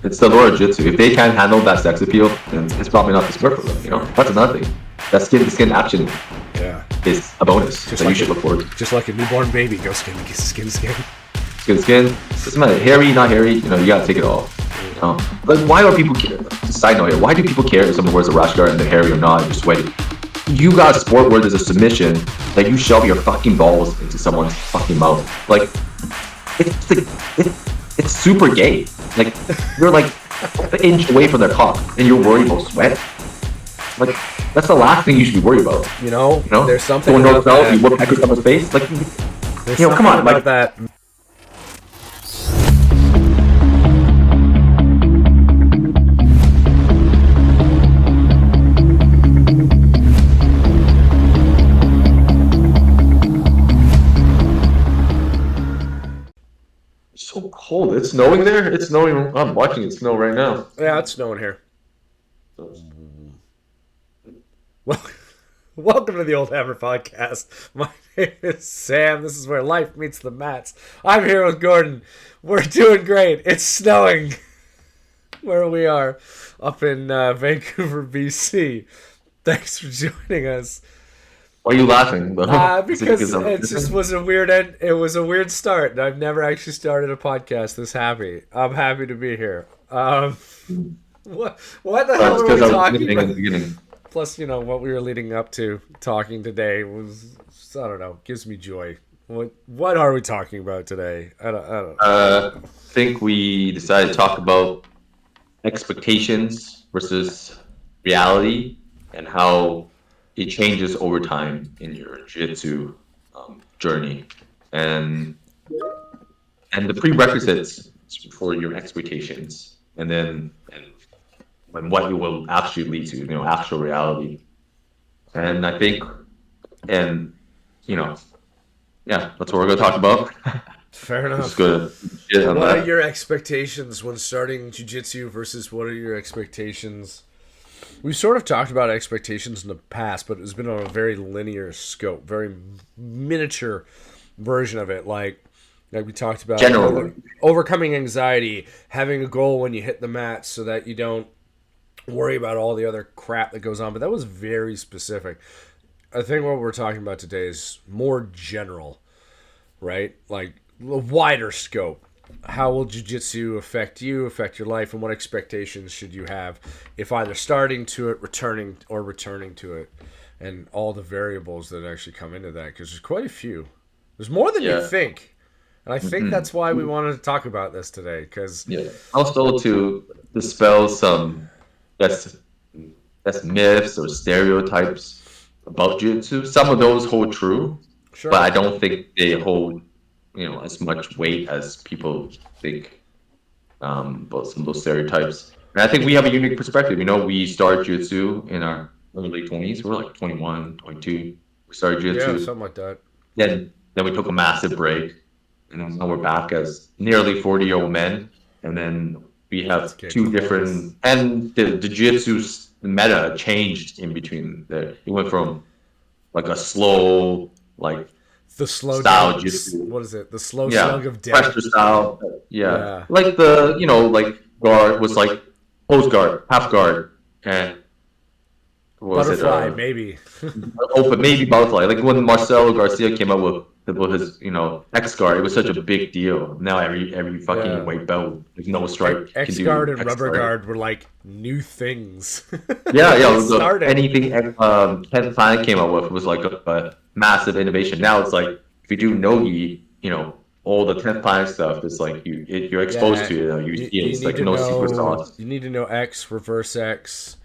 It's the lure of jiu-jitsu. If they can't handle that sex appeal, then it's probably not the sport for them. You know, that's another thing. That skin-to-skin action is a bonus that you should look forward to. Just like a newborn baby, go skin. Skin. Doesn't matter. Hairy, not hairy. You know, you gotta take it all. But why are people care? Side note here. Why do people care if someone wears a rash guard and they're hairy or not? You're sweaty. You got a sport where there's a submission that you shove your fucking balls into someone's fucking mouth. Like, it's super gay. Like, you're like an inch away from their cock and you're worried about sweat. Like, that's the last thing you should be worried about. You know, there's something going about that. You whip peckers someone's face. Like, there's you know, come on. About like, that. So cold. It's snowing there? It's snowing. I'm watching it snow right now. Yeah, it's snowing here. Well, welcome to the Oldhammer podcast. My name is Sam. This is where life meets the mats. I'm here with Gordon. We're doing great. It's snowing where we are up in Vancouver, BC. Thanks for joining us. Why are you laughing? Because it just was a weird end. It was a weird start, and I've never actually started a podcast this happy. I'm happy to be here. What the hell were we talking about? Plus, you know, what we were leading up to talking today was, I don't know, gives me joy. What are we talking about today? I don't I think we decided to talk about expectations versus reality and how it changes over time in your jiu-jitsu journey, and the prerequisites for your expectations, and what it will actually lead to, you know, actual reality. And I think, and you know, yeah, that's what we're gonna talk about. Fair enough. Just good. What are your expectations when starting jiu-jitsu versus what are your expectations? We've sort of talked about expectations in the past, but it's been on a very linear scope, very miniature version of it. Like we talked about overcoming anxiety, having a goal when you hit the mat so that you don't worry about all the other crap that goes on. But that was very specific. I think what we're talking about today is more general, right? Like a wider scope. How will jiu-jitsu affect you, affect your life, and what expectations should you have if either starting to it, returning to it, and all the variables that actually come into that, because there's quite a few. There's more than you think, and I think that's why we wanted to talk about this today, because also to dispel some that's myths or stereotypes about jiu-jitsu. Some of those hold true, but I don't think they hold, you know, as much weight as people think about some of those stereotypes. And I think we have a unique perspective. You know, we started jiu-jitsu in our early 20s. We're like 21, 22. We started jiu-jitsu. Yeah, something like that. Then we took a massive break. And now we're back as nearly 40-year-old men. And then we have two different... And the jiu-jitsu meta changed in between there. It went from like a slow, like... The slow style jiu-jitsu. What is it? The slow slug of death. Pressure style. Yeah. Like the, you know, like guard was like close guard, half guard, and what butterfly, was it? Maybe. Open, maybe butterfly. Like when Marcelo Garcia came out with his, you know, X guard, it was such a big deal. Now every fucking white belt with no stripe. X guard and rubber guard were like new things. Yeah. Anything 10th Planet came out with was like a massive innovation. Now it's like if you do nogi, you know, all the 10th Planet stuff is like you're exposed to it. You see it. It's like no secret sauce. You need to know X, reverse X.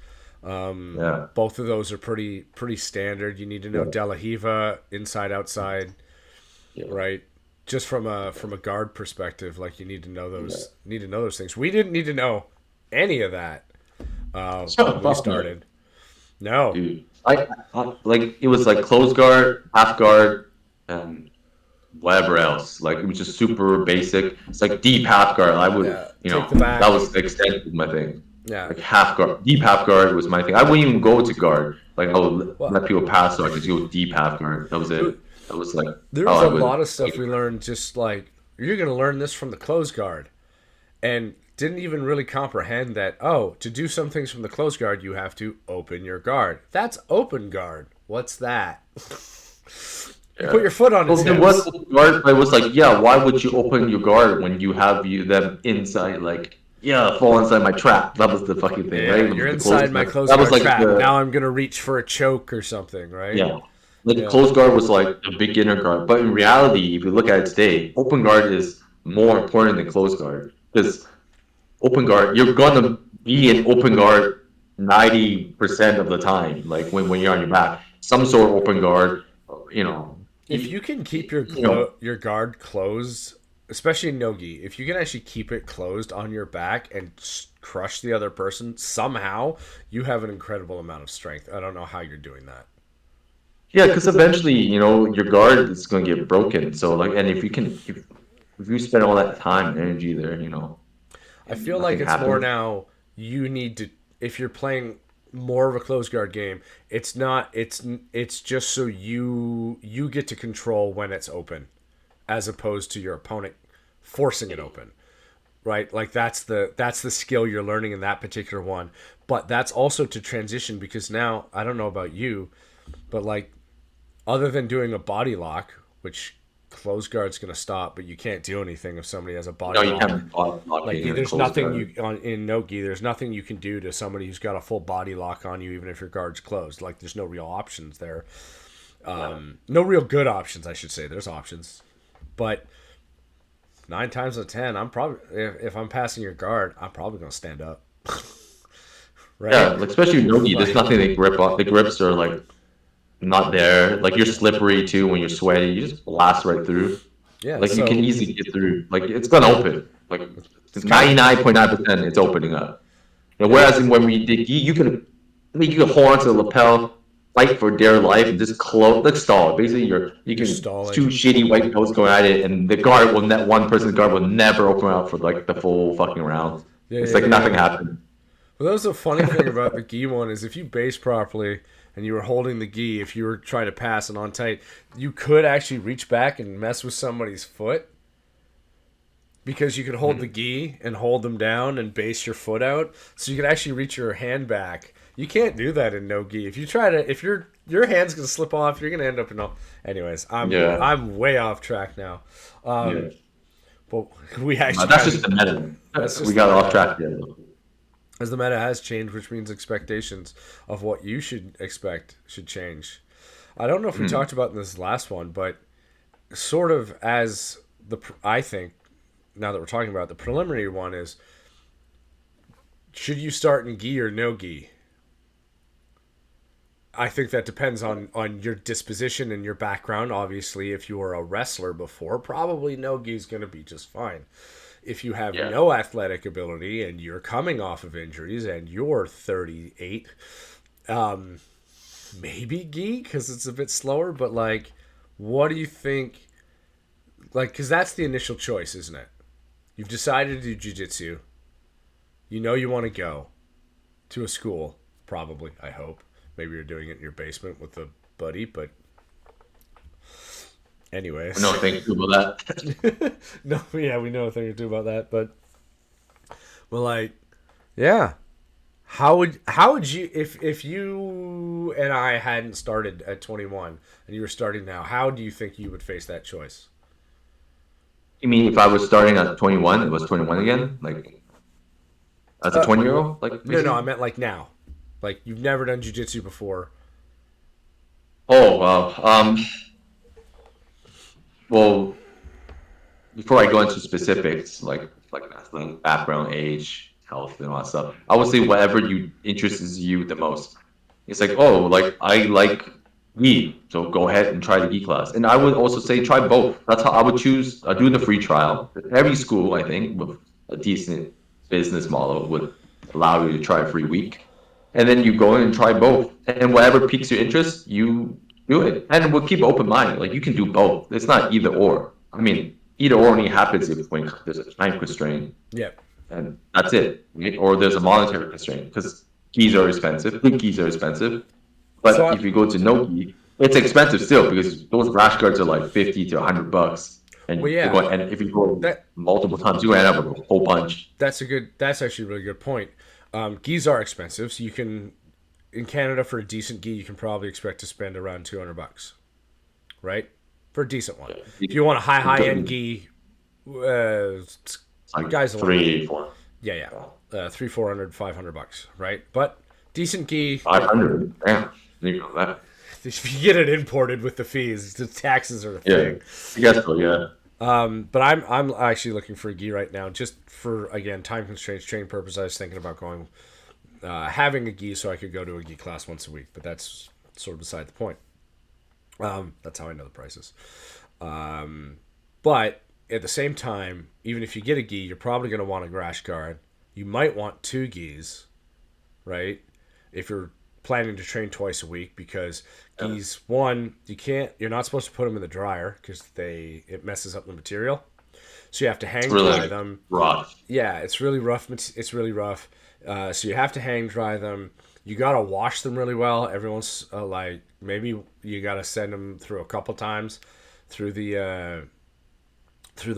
Both of those are pretty standard. You need to know De La Hiva, inside outside, right? Just from a guard perspective, like you need to know those things. We didn't need to know any of that when we started. No. Dude. I like it was like close guard, half guard, and whatever else. Like it was just super basic. It's like deep half guard. I would, you know, that was the extent of my thing. Yeah. Like half guard, deep half guard was my thing. I wouldn't even go to guard. Like I would let people pass so I could go deep half guard. That was it. That was like there was a lot of stuff we learned. Just like you're gonna learn this from the close guard, and didn't even really comprehend that, oh, to do some things from the closed guard, you have to open your guard. That's open guard. What's that? You put Yeah. your foot on Well, his there was hips. open guard, but it was like, yeah, why would you open your guard when you have them inside? Like, yeah, fall inside my trap. That was the fucking thing, Yeah, right? you're With the closed inside my guard. closed That was guard like trap. the Now I'm going to reach for a choke or something, right? yeah. Like Yeah. closed guard was like the beginner guard, but in reality, if you look at it today, open guard is more important than closed guard because open guard, you're gonna be in open guard 90% of the time, like when you're on your back. Some sort of open guard, you know, If you can keep your you know, your guard closed, especially in no-gi, if you can actually keep it closed on your back and crush the other person somehow, you have an incredible amount of strength. I don't know how you're doing that. yeah, because eventually, your guard is gonna get broken. So like, and if you spend all that time and energy there, I and feel like nothing it's more happens. now you need to, if you're playing more of a closed guard game, it's not it's just so you get to control when it's open as opposed to your opponent forcing it open. Right? Like that's the skill you're learning in that particular one. But that's also to transition because now I don't know about you, but like other than doing a body lock, which closed guard's going to stop, but you can't do anything if somebody has a No, body you lock. can't block Like it in a there's closed nothing guard. you on in no-gi. There's nothing you can do to somebody who's got a full body lock on you, even if your guard's closed. Like there's no real options there. Yeah. No real good options, I should say. There's options, but 9 times out of 10, I'm probably if I'm passing your guard, I'm probably gonna stand up, Yeah, right? like especially with Nogi, there's Like nothing they grip on. The grips are like not there. Like you're slippery too when you're sweaty. You just blast right through. yeah, Like you can so easily get through. Like it's gonna open. Like it's kind of 99.9% it's opening up. yeah. Whereas when we did, you can hold onto the lapel, fight for dear life, and just close, like stall. Basically, you You're can stalling. two shitty white belts going at it, and the guard will net one person's guard will never open out for like the full fucking round. Yeah, It's yeah, like yeah. nothing happened. Well, that was the funny thing about the gi one is if you base properly and you were holding the gi, if you were trying to pass it on tight, you could actually reach back and mess with somebody's foot because you could hold the gi and hold them down and base your foot out, so you could actually reach your hand back. You can't do that in no gi. If you try to, if your hand's gonna slip off, you're gonna end up in all. Anyways, Yeah, I'm way off track now. yeah. But we actually That's kind just of the meta. that's We just the got off meta. track there. Though. As the meta has changed, which means expectations of what you should expect should change. I don't know if we talked about in this last one, but sort of as I think now that we're talking about it, the preliminary one is should you start in gi or no gi? I think that depends on your disposition and your background. Obviously, if you were a wrestler before, probably no gi is going to be just fine. If you have Yeah. no athletic ability and you're coming off of injuries and you're 38, maybe gi because it's a bit slower. But like, what do you think? Like, because that's the initial choice, isn't it? You've decided to do jujitsu. You know you want to go to a school, probably. I hope. Maybe you're doing it in your basement with a buddy, but anyways. No, thank you about that. No, yeah, we know a thing or two about that, but like, yeah. How would you if you and I hadn't started at 21 and you were starting now, how do you think you would face that choice? You mean if I was starting at 21, it was 21 again? Like as a Uh, 20-year-old, like no, no, I basically? meant like now. Like you've never done jujitsu before. Oh, wow. Well, before I go into specifics, like athletic background, age, health, and all that stuff, I would say whatever you interests you the most. It's like, oh, like I like gi, so go ahead and try the gi class. And I would also say try both. That's how I would choose. Do the free trial. Every school, I think, with a decent business model would allow you to try a free week, and then you go in and try both. And whatever piques your interest, you do it. And we'll keep open mind. Like you can do both. It's not either or. I mean, either or only happens if when there's a time constraint, Yeah. and that's it. Right? Or there's a monetary constraint because keys are expensive. Good keys are expensive. So But if you go to no key, it's expensive still because those rash guards are like 50 to $100. Well, And yeah, if you go that multiple times, you end up with a whole bunch. that's actually a really good point. Gis are expensive, so you can in Canada for a decent gi you can probably expect to spend around $200, right? For a decent one. Yeah. If you want a high end It's gi, like guys the limit. 3, 4, Yeah, yeah, 300, 400, $500, right? But decent gi, 500. Damn. You know that. if you get it imported with the fees, the taxes are a Yeah. thing. I guess so. Yeah. But I'm actually looking for a gi right now, just for again time constraints, training purpose. I was thinking about going having a gi so I could go to a gi class once a week, but that's sort of beside the point. That's how I know the prices. But at the same time, even if you get a gi, you're probably going to want a rash guard. You might want two gis, right? If you're planning to train twice a week, because gis, one, you're not supposed to put them in the dryer because it messes up the material. So you have to It's hang really dry like them. rough. Yeah, it's really rough. It's really rough. So you have to hang dry them. You gotta wash them really well. Everyone's like, maybe you gotta send them through a couple times through the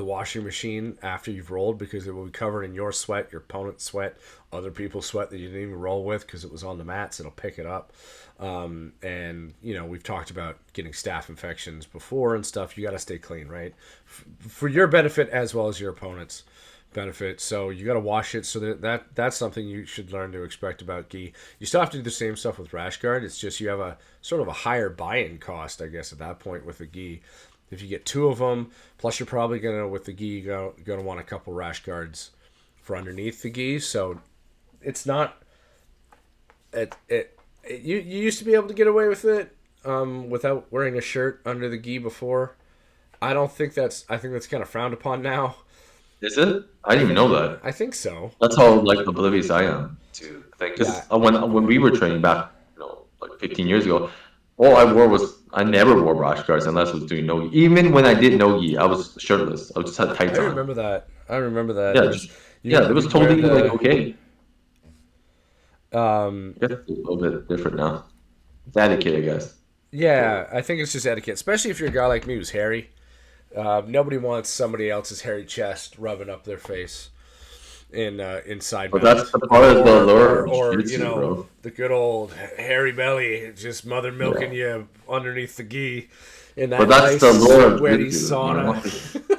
washing machine after you've rolled, because it will be covered in your sweat, your opponent's sweat, other people's sweat that you didn't even roll with because it was on the mats. It'll pick it up. And we've talked about getting staph infections before and stuff. You got to stay clean, right? For your benefit as well as your opponent's benefit. So you got to wash it. So that's something you should learn to expect about gi. You still have to do the same stuff with rash guard. It's just you have a sort of a higher buy-in cost, I guess, at that point with the gi. If you get two of them, plus you're probably with the gi, you're gonna want a couple rash guards for underneath the gi. So it's not you used to be able to get away with it without wearing a shirt under the gi before. I think that's kind of frowned upon now. Is it? I didn't even know that. I think so. That's how like oblivious I am to think. Yeah. Because when we were training back, like 15 years ago, all I wore was I never wore rash guards unless I was doing no gi. Even when I did no gi, I was shirtless. I just had I tights on. remember that. I remember that. Yeah, it was You'd wear totally like the okay. um I guess it's a little bit different now. It's etiquette, I guess. yeah, I think it's just etiquette, especially if you're a guy like me who's hairy. Nobody wants somebody else's hairy chest rubbing up their face inside But mount, that's the part of the lure of or jiu-jitsu, bro. the good old hairy belly, just mother milking Yeah. you underneath the gi in But that that's nice the lure of sweaty jiu-jitsu. sauna.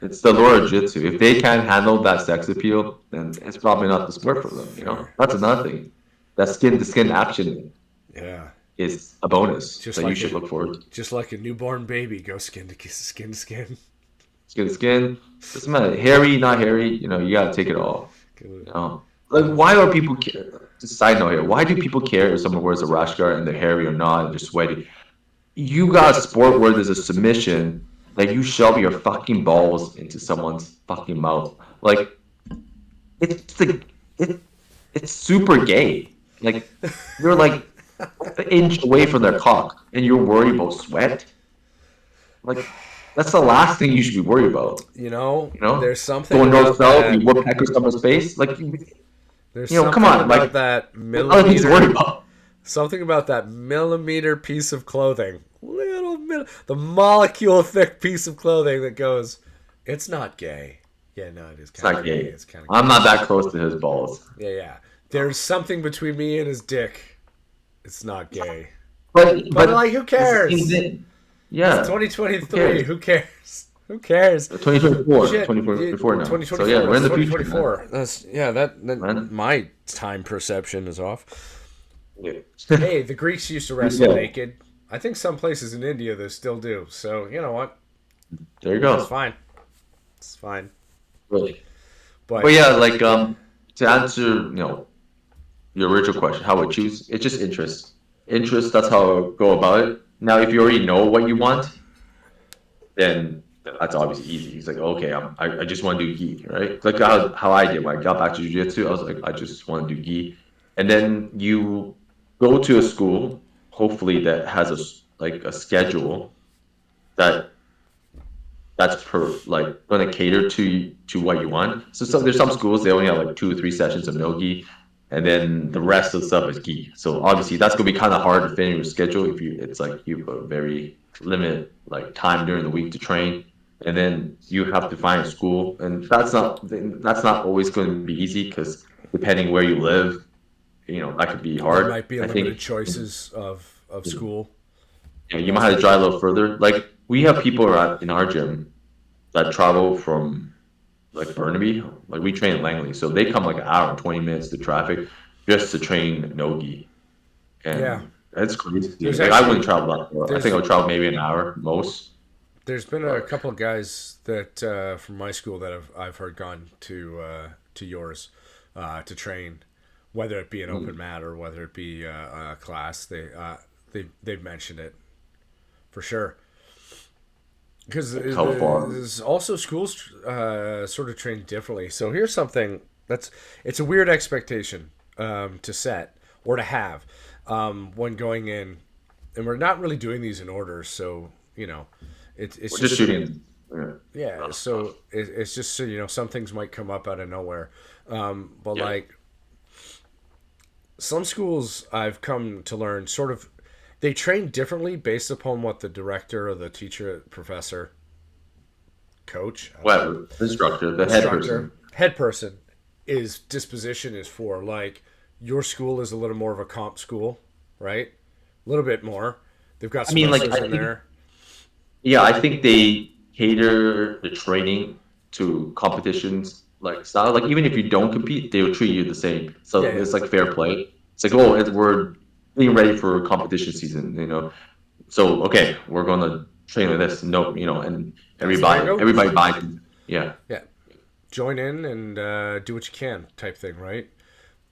It's the lure of jiu-jitsu. If they can't handle that sex appeal, then it's probably not the sport for them. Fair. That's another thing. That skin to skin action Yeah, is a bonus just that you like should look forward to. just like a newborn baby, go skin to skin to skin. Skin to skin. Doesn't matter. Hairy, not hairy, you gotta take it all. Like why are people care? Just a side note here. Why do people care if someone wears a rash guard and they're hairy or not and they're sweaty? You got a sport where there's a submission that you shove your fucking balls into someone's fucking mouth. Like it's it, it's super gay. Like you're like an inch away from their cock and you're worried about sweat. Like that's the last thing you should be worried about. There's something Going north about south, you that. would peck someone's face. Like There's come something on, about like that nothing to worry millimeter. about. Something about that millimeter piece of clothing, the molecule thick piece of clothing that goes, it's not gay. Yeah, no, it is It's kind not of gay. gay. It's kind of I'm gay. not that close to his balls. Yeah, yeah. There's something between me and his dick. It's not gay. But Like, who it's the cares? same thing. Yeah. It's Who 2023. cares? Who cares? Who cares? 2024. Shit, 2024 now. 2024. So yeah, we're in the That's future. 2024. That Man. my time perception is off. Yeah. Hey, the Greeks used to wrestle Yeah. naked. I think some places in India they still do. So you know what? There you It's go. fine. It's fine. Really. But But yeah, like to answer, your original question, how I choose, it's just interest. Interest, that's how I go about it. Now, if you already know what you want, then that's obviously easy. He's like, okay, I just want to do gi, right? Like how I did when I got back to jiu-jitsu, I was like, I just want to do gi. And then you go to a school, hopefully that has a schedule that that's like going to cater to what you want. So there's some schools they only have like 2 or 3 sessions of no gi, and then the rest of the stuff is gi. So obviously that's going to be kind of hard to fit in your schedule if it's like you have a very limited like time during the week to train. and then you have to find a school, and that's not always going to be easy because depending where you live, that could be There hard. might be I think limited choices of school. you might That's have to very drive a true. little further. Like we have people in our gym that travel from like Burnaby, like we train in Langley, so they come like an hour and 20 minutes to traffic just to train nogi, Yeah. and it's crazy. There's Like I wouldn't actually travel that far. I think there's I'll travel maybe an hour most, there's been a but couple of guys that from my school that I've heard gone to yours to train, whether it be an open mat or whether it be a class. They've mentioned it for sure. Because like how far? there's also schools sort of train differently. So here's something that's it's a weird expectation to set or to have when going in, and we're not really doing these in order. So it's We're just just shooting. Yeah. yeah. Rough So stuff. it's just so some things might come up out of nowhere, but Yeah. like some schools I've come to learn sort of they train differently based upon what the director or the teacher, professor, coach, I don't know, What instructor? The head instructor, person. head person is disposition is for. Like your school is a little more of a comp school, right? A little bit more. They've got I some mean, like wrestlers in there. I think they cater the training to competitions like style. Like even if you don't compete, they will treat you the same. Yeah, So yeah. it's like fair play. It's like, oh, we're getting ready for competition season. So okay, we're gonna train like this. No, and That's the way it goes. everybody buys. Yeah, Yeah, join in and do what you can, type thing, right?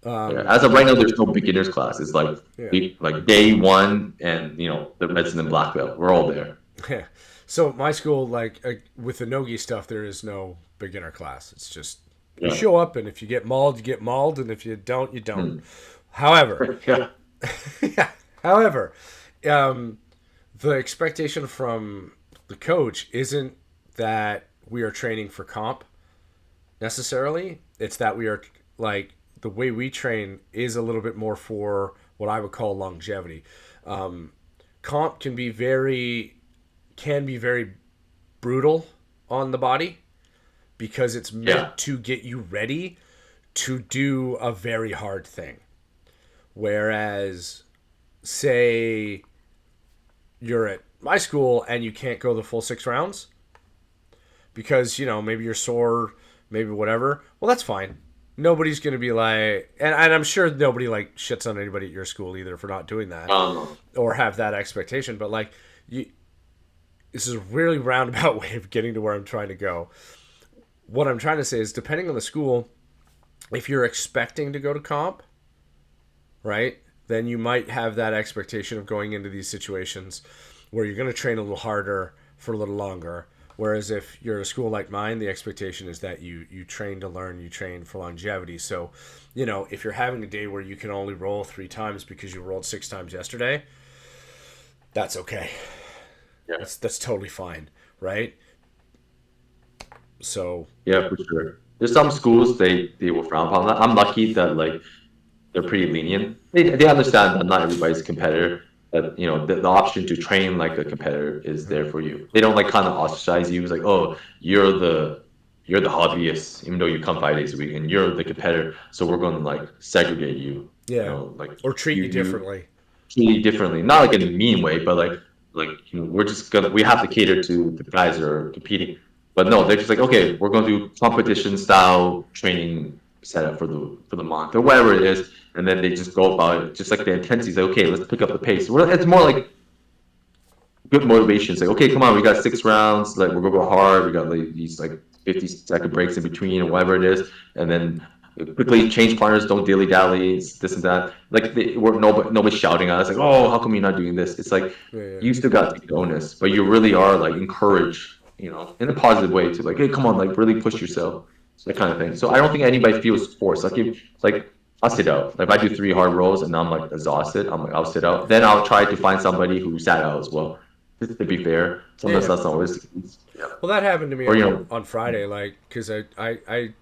yeah. As of right now, there's no beginners class. It's like Yeah, like day one, and the reds and black belt. We're all there. yeah. So my school, like with the nogi stuff, there is no beginner class. It's just you Yeah. show up, and if you get mauled, you get mauled, and if you don't, you don't. Hmm. However, Yeah. yeah. However, um, the expectation from the coach isn't that we are training for comp necessarily. It's that we are like the way we train is a little bit more for what I would call longevity. Um, Comp can be very brutal on the body because it's Yeah. meant to get you ready to do a very hard thing. Whereas, say you're at my school and you can't go the full 6 rounds because maybe you're sore, maybe whatever. Well, that's fine. Nobody's gonna be like, and I'm sure nobody like shits on anybody at your school either for not doing that Um, or have that expectation. But like, you, this is a really roundabout way of getting to where I'm trying to go. What I'm trying to say is, depending on the school, if you're expecting to go to comp, right, then you might have that expectation of going into these situations where you're going to train a little harder for a little longer. Whereas if you're a school like mine, the expectation is that you train to learn, you train for longevity. So, if you're having a day where you can only roll 3 times because you rolled 6 times yesterday, that's okay. yeah. That's totally fine, right? So, Yeah, for sure. There's some schools they will frown upon that. I'm lucky that like they're pretty lenient. They understand that not everybody's a competitor. That the option to train like a competitor is there for you. They don't like kind of ostracize you. It's like, oh, you're the hobbyist, even though you come 5 days a week, and you're the competitor. So we're going to like segregate you. yeah, Like or treat you you differently. treat differently, not like in a mean way, but we're just gonna we have to cater to the guys that are competing. But no, they're just like, okay, we're gonna do competition style training setup for the month or whatever it is, and then they just go about it just like the intensity is like, okay, let's pick up the pace. It's more like good motivation. It's like, okay, come on, we got 6 rounds, like we're gonna go hard. We got like these like 50-second breaks in between or whatever it is, and then quickly change partners, don't dilly dally, this and that. Like we're nobody's shouting at us like, oh, how come you're not doing this? It's like Yeah, yeah. you still got to take the onus, but you really are like encouraged, in a positive way to like, hey, come on, like really push yourself, that kind of thing. So I don't think anybody feels forced. Like if like I'll sit out. Like if I do 3 hard rolls and I'm like exhausted, I'm like I'll sit out. Then I'll try to find somebody who sat out as well. To be fair, Yeah, sometimes yeah. that's not always the case. Yeah. Well, that happened to me Or on Friday, like because I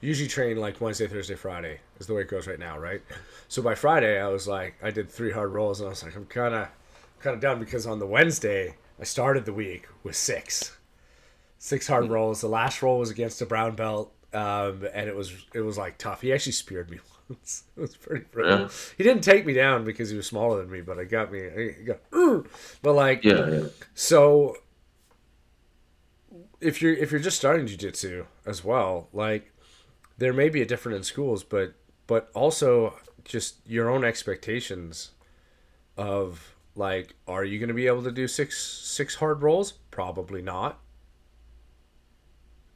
usually train like Wednesday, Thursday, Friday is the way it goes right now, right? So by Friday, I was like, I did 3 hard rolls, and I was like, I'm kind of done because on the Wednesday I started the week with 6, 6 hard rolls. The last roll was against a brown belt, and it was like tough. He actually speared me once. It was pretty brutal. Yeah, He didn't take me down because he was smaller than me, but it got me. He got, but like, yeah, yeah, so if you're just starting jiu-jitsu as well, like there may be a different in schools, but also just your own expectations of like, are you going to be able to do six hard rolls? Probably not.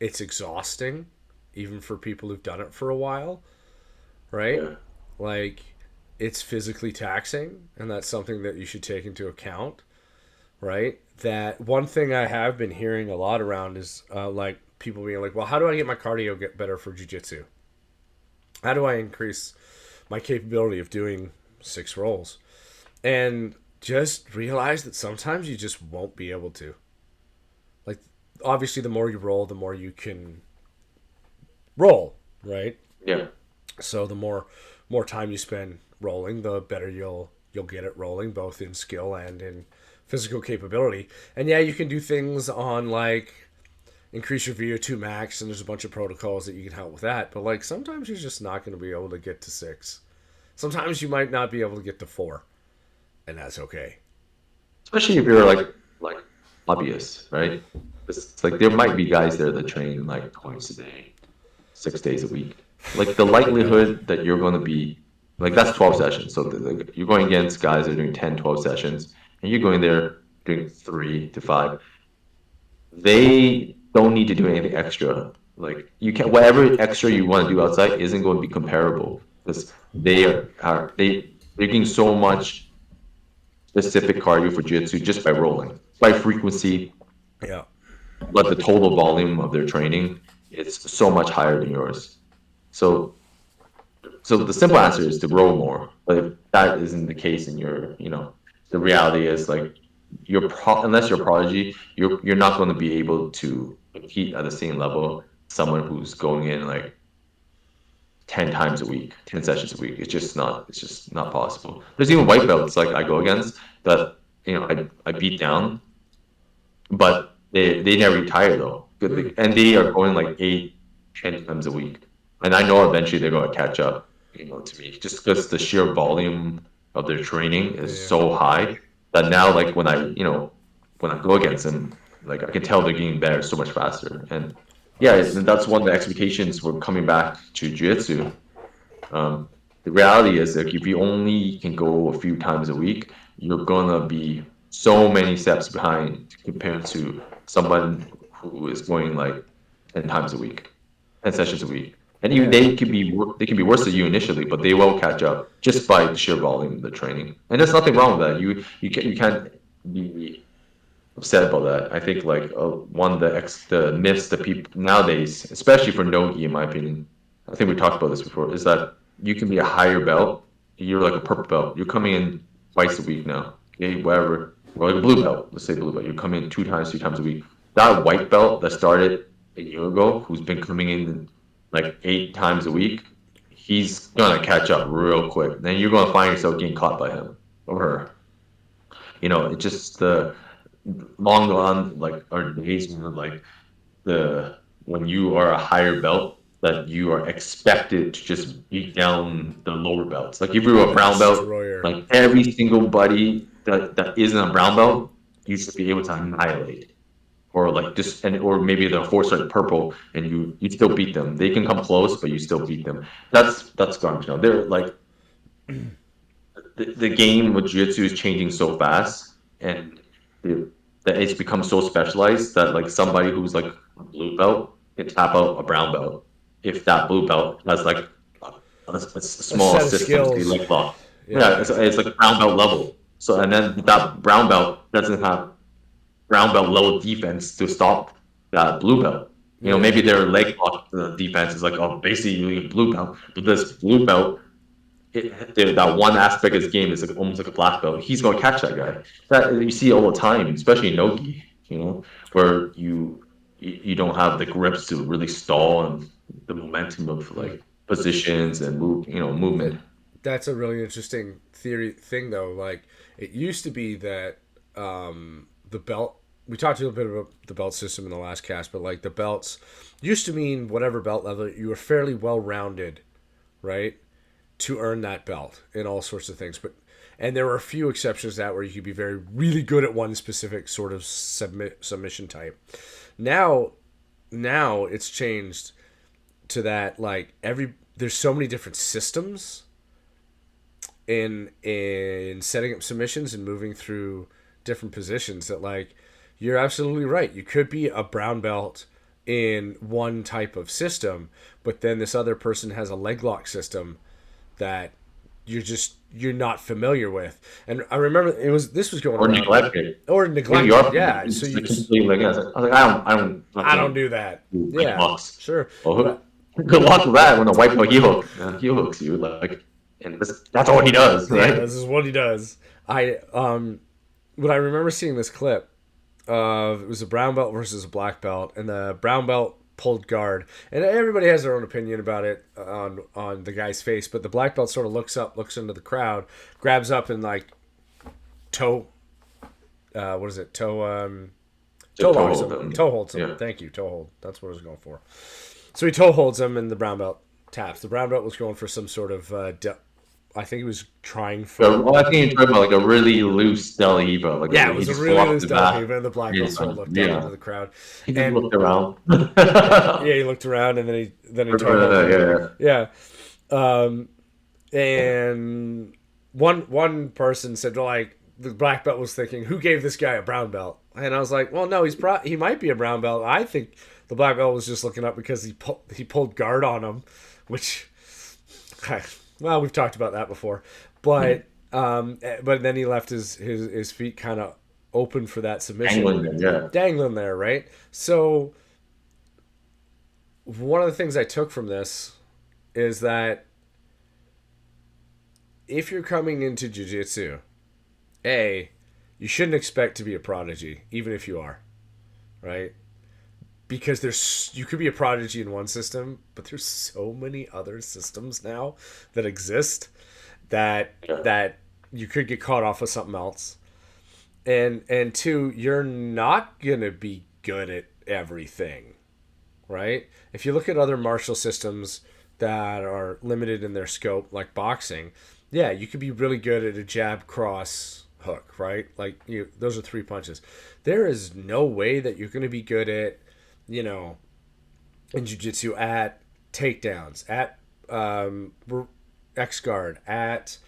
It's exhausting, even for people who've done it for a while, right? yeah. Like, it's physically taxing, and that's something that you should take into account, right? That one thing I have been hearing a lot around is like people being like, well, how do I get my cardio get better for jujitsu? How do I increase my capability of doing 6 rolls? And just realize that sometimes you just won't be able to. Like, obviously, the more you roll, the more you can roll, right? Yeah. So the more time you spend rolling, the better you'll get at rolling, both in skill and in physical capability. And yeah, you can do things on like increase your VO2 max, and there's a bunch of protocols that you can help with that. But like sometimes you're just not going to be able to get to 6. Sometimes you might not be able to get to 4, and that's okay. Especially if you're like hobbyists, right? It's like there might be guys there that train like twice a day, 6 days a week. Like the likelihood that you're going to be like that's 12 sessions. So you're going against guys that are doing 10, 12 sessions, and you're going there doing 3 to 5. They don't need to do anything extra. Like you can whatever extra you want to do outside isn't going to be comparable because they're getting so much specific cardio for jiu-jitsu just by rolling, by frequency, Yeah. but the total volume of their training is so much higher than yours. So, so the simple answer is to roll more, but if that isn't the case, and the reality is like unless you're a prodigy, you're not going to be able to compete at the same level. Someone who's going in like 10 times a week, 10 sessions a week. It's just not possible. There's even white belts like I go against that I beat down, but they never retire though. And they are going like 8, 10 times a week. And I know eventually they're going to catch up, to me, just because the sheer volume of their training is Yeah. so high that now, like when I go against them, like I can tell they're getting better so much faster. And yeah, and that's one of the expectations for coming back to jiu-jitsu. um, the reality is like if you only can go a few times a week, you're gonna be so many steps behind compared to someone who is going like 10 times a week, 10 sessions a week. And even Yeah. they can be worse than you initially, but they will catch up just by the sheer volume of the training. And there's nothing wrong with that. You can't be upset about that. I think like one of the myths that people nowadays, especially for nogi, in my opinion, I think we talked about this before, is that you can be a higher belt. You're like a purple belt. You're coming in twice a week now. Okay, whatever. Or like a blue belt. Let's say blue belt. You're coming in 2 times, 3 times a week. That white belt that started a year ago, who's been coming in like 8 times a week, he's gonna catch up real quick. Then you're gonna find yourself getting caught by him or her. It just the long gone like are days when like the when you are a higher belt that you are expected to just beat down the lower belts. Like if you were a brown belt, Destroyer. like every single buddy that isn't a brown belt, you should be able to annihilate. Or like just and or maybe they're four-star purple and you still beat them. They can come close, but you still beat them. That's garbage. Now they're like the game with jiu-jitsu is changing so fast, and the, that it's become so specialized that like somebody who's like a blue belt can tap out a brown belt if that blue belt has like a A small set of system to skills. leg lock. Yeah, Yeah. it's like brown belt level. So and then that brown belt doesn't have brown belt level defense to stop that blue belt. Yeah. Maybe their leg lock defense is like, oh, basically blue belt, but this blue belt that one aspect of his game is like almost like a black belt. He's going to catch that guy. That you see all the time, especially in nogi. Where you don't have the grips to really stall and the momentum of like positions and movement. That's a really interesting theory thing though. Like it used to be that the belt we talked a little bit about the belt system in the last cast, but like the belts used to mean whatever belt level you were fairly well rounded, right, to earn that belt in all sorts of things. But and there were a few exceptions to that where you could be very really good at one specific sort of submission type. Now, now it's changed to that like there's so many different systems in setting up submissions and moving through different positions that like you're absolutely right. You could be a brown belt in one type of system, but then this other person has a leg lock system that you're not familiar with. And I remember this was going Or around neglected. or Maybe neglected. you're Yeah, so just you like completely like, I was like, I don't can't do that. do white Yeah, box. sure. Well, But good luck with that when a white belt heel hooks you like, and that's all he does, yeah, right? this is what he does. But I remember seeing this clip of it was a brown belt versus a black belt, and the brown belt pulled guard, and everybody has their own opinion about it on the guy's face, but the black belt sort of looks up, looks into the crowd, grabs up and like toe, what is it, toe locks him, toe holds him. Yeah. Thank you, toe hold. That's what I was going for. So he toe holds him, and the brown belt taps. The brown belt was going for some sort of I think he was trying for. So, well, I think you're talking about like a really loose Del Evo. Like Yeah, it was he a just really flopped loose the double back. haven, and the black belt sort of looked Yeah. up into the crowd. He just And looked around. yeah, he looked around, and then he turned. Yeah. And one person said like the black belt was thinking, who gave this guy a brown belt? And I was like, well, no, he might be a brown belt. I think the black belt was just looking up because he pulled guard on him, which, well, we've talked about that before, but then he left his feet kind of open for that submission, dangling there, right? So one of the things I took from this is that if you're coming into jiu-jitsu, you shouldn't expect to be a prodigy, even if you are, right? Because you could be a prodigy in one system, but there's so many other systems now that exist that you could get caught off with something else. And two, you're not gonna be good at everything, right? If you look at other martial systems that are limited in their scope, like boxing, yeah, you could be really good at a jab, cross, hook, right? Like those are 3 punches. There is no way that you're going to be good at, in jiu-jitsu at takedowns, at X guard, at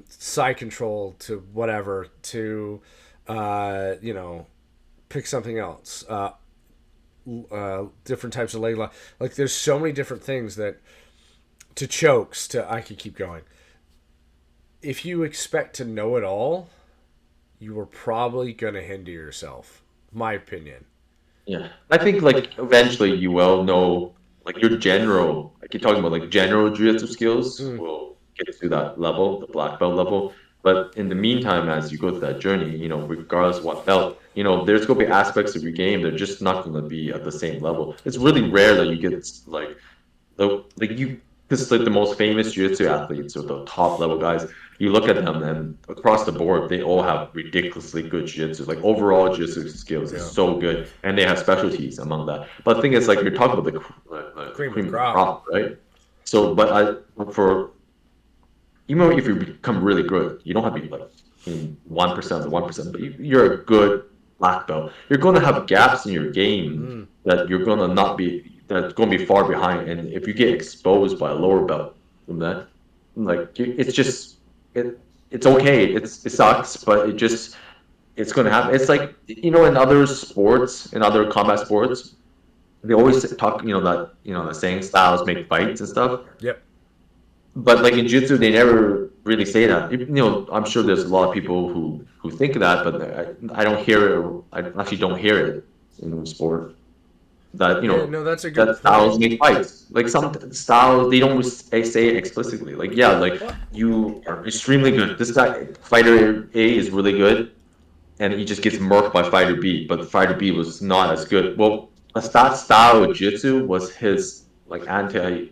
side control to whatever, to pick something else. Different types of leg lock. Like there's so many different things to chokes to I could keep going. If you expect to know it all, you are probably gonna hinder yourself. My opinion. Yeah. I think like eventually you will know like your general like you're talking about like general jiu-jitsu skills will get to that level, the black belt level. But in the meantime, as you go through that journey, regardless of what belt, there's gonna be aspects of your game that are just not gonna be at the same level. It's really rare that you get because like the most famous jiu-jitsu athletes or the top level guys, you look at them and across the board, they all have ridiculously good jiu-jitsu. Like overall jiu-jitsu skills is so good, and they have specialties among that. But the thing is, like you're talking about the cream of the crop, right? So, for even if you become really good, you don't have to be like in 1% of the 1%, but you're a good black belt. You're going to have gaps in your game that you're going to not be that's going to be far behind. And if you get exposed by a lower belt from that, like it's just it's okay. It sucks, but it's going to happen. It's like in other sports, in other combat sports, they always talk that the saying styles make fights and stuff. Yep. But like in jiu-jitsu, they never really say that. I'm sure there's a lot of people who think of that, but I don't hear it. I actually don't hear it in the sport. That no, that's a good that styles make fights. Like some styles, they don't say it explicitly. Like like you are extremely good. This guy, fighter A, is really good, and he just gets murked by fighter B. But fighter B was not as good. Well, that style of jiu-jitsu was his like fighter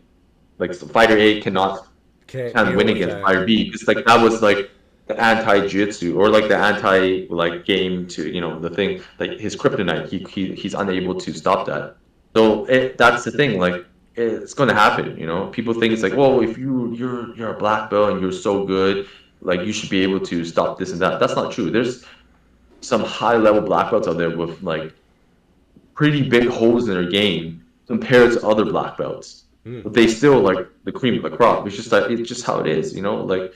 A can't win against fighter B because like that was like the anti-jiu-jitsu or like the anti like game to the thing like his kryptonite. He's unable to stop that. So that's the thing. Like it's going to happen. People think it's like, well, if you're a black belt and you're so good, like you should be able to stop this and that. That's not true. There's some high level black belts out there with like pretty big holes in their game compared to other black belts. But they still like the cream of the crop. It's just that it's just how it is, like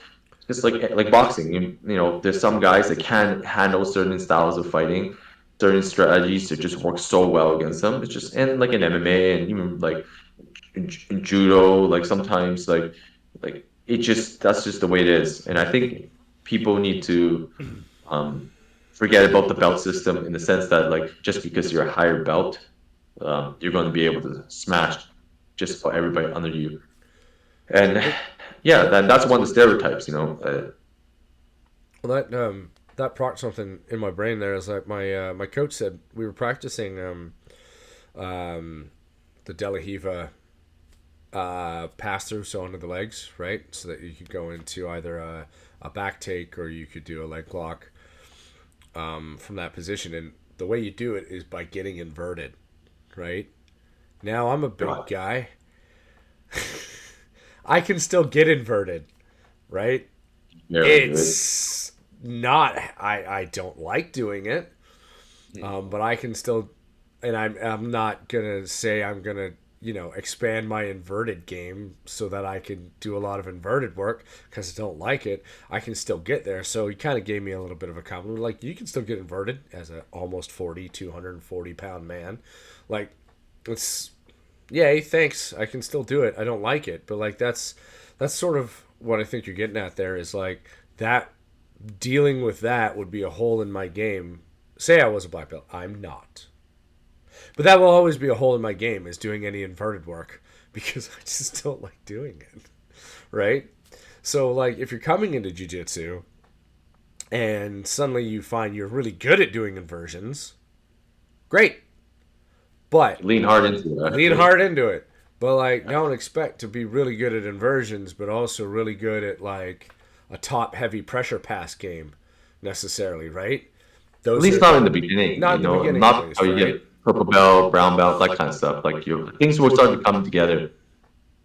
just like boxing. There's some guys that can handle certain styles of fighting, certain strategies that just work so well against them. It's just and like in MMA and even like in judo, like sometimes like it just that's just the way it is. And I think people need to um forget about the belt system in the sense that like just because you're a higher belt, you're going to be able to smash just about everybody under you. And yeah, that's one of the stereotypes. Well, that prompted something in my brain. There is like my coach said we were practicing the De La Hiva pass through, so under the legs, right? So that you could go into either a back take or you could do a leg lock from that position. And the way you do it is by getting inverted, right? Now I'm a big guy. I can still get inverted, right? It's not. I don't like doing it, but I can still. And I'm not gonna say I'm gonna expand my inverted game so that I can do a lot of inverted work because I don't like it. I can still get there. So he kind of gave me a little bit of a compliment. Like, you can still get inverted as a almost 240 pound man. Like, it's, yay, thanks. I can still do it. I don't like it. But like, that's sort of what I think you're getting at there is like that dealing with that would be a hole in my game. Say I was a black belt. I'm not. But that will always be a hole in my game is doing any inverted work because I just don't like doing it. Right? So like if you're coming into jiu-jitsu and suddenly you find you're really good at doing inversions, great. But lean hard into it. lean hard into it. But like don't expect to be really good at inversions but also really good at like a top heavy pressure pass game necessarily, right? At least not in the beginning. Not in the beginning, not at least, how you right? get purple belt, brown belt, that kind of stuff. Like things will start to come together.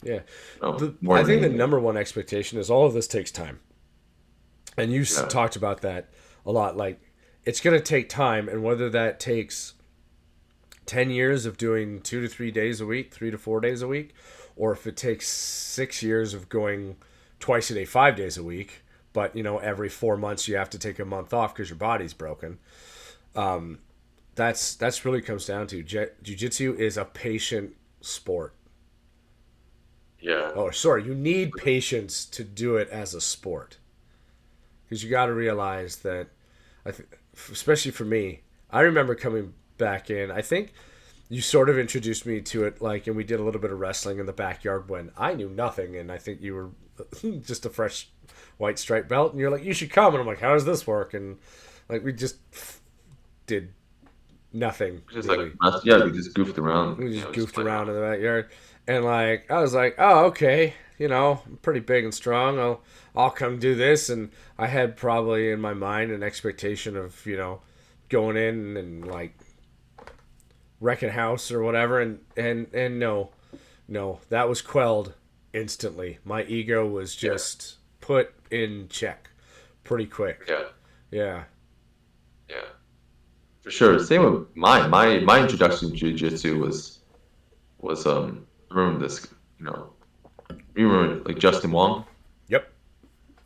Yeah. More I than think the anything. number one expectation is all of this takes time. And you Yeah. talked about that a lot. Like, it's going to take time, and whether that takes 10 years of doing 2 to 3 days a week, 3 to 4 days a week, or if it takes 6 years of going twice a day, 5 days a week, but, every 4 months you have to take a month off because your body's broken. That's really comes down to jiu-jitsu is a patient sport. Yeah. Oh, sorry, you need patience to do it as a sport. Because you got to realize that, especially for me, I remember coming back in. I think you sort of introduced me to it, like, and we did a little bit of wrestling in the backyard when I knew nothing, and I think you were just a fresh white stripe belt, and you're like, you should come, and I'm like, how does this work? And like we just did nothing. Just Really. like yeah, we just goofed around. We just goofed around in the backyard, and like I was like, oh, okay, I'm pretty big and strong. I'll come do this, and I had probably in my mind an expectation of going in and like wrecking house or whatever, and no, that was quelled instantly. My ego was just put in check pretty quick. Yeah. Yeah. Yeah. For sure. Same with mine. My introduction to jiu-jitsu was remember this, you remember like Justin Wong? Yep.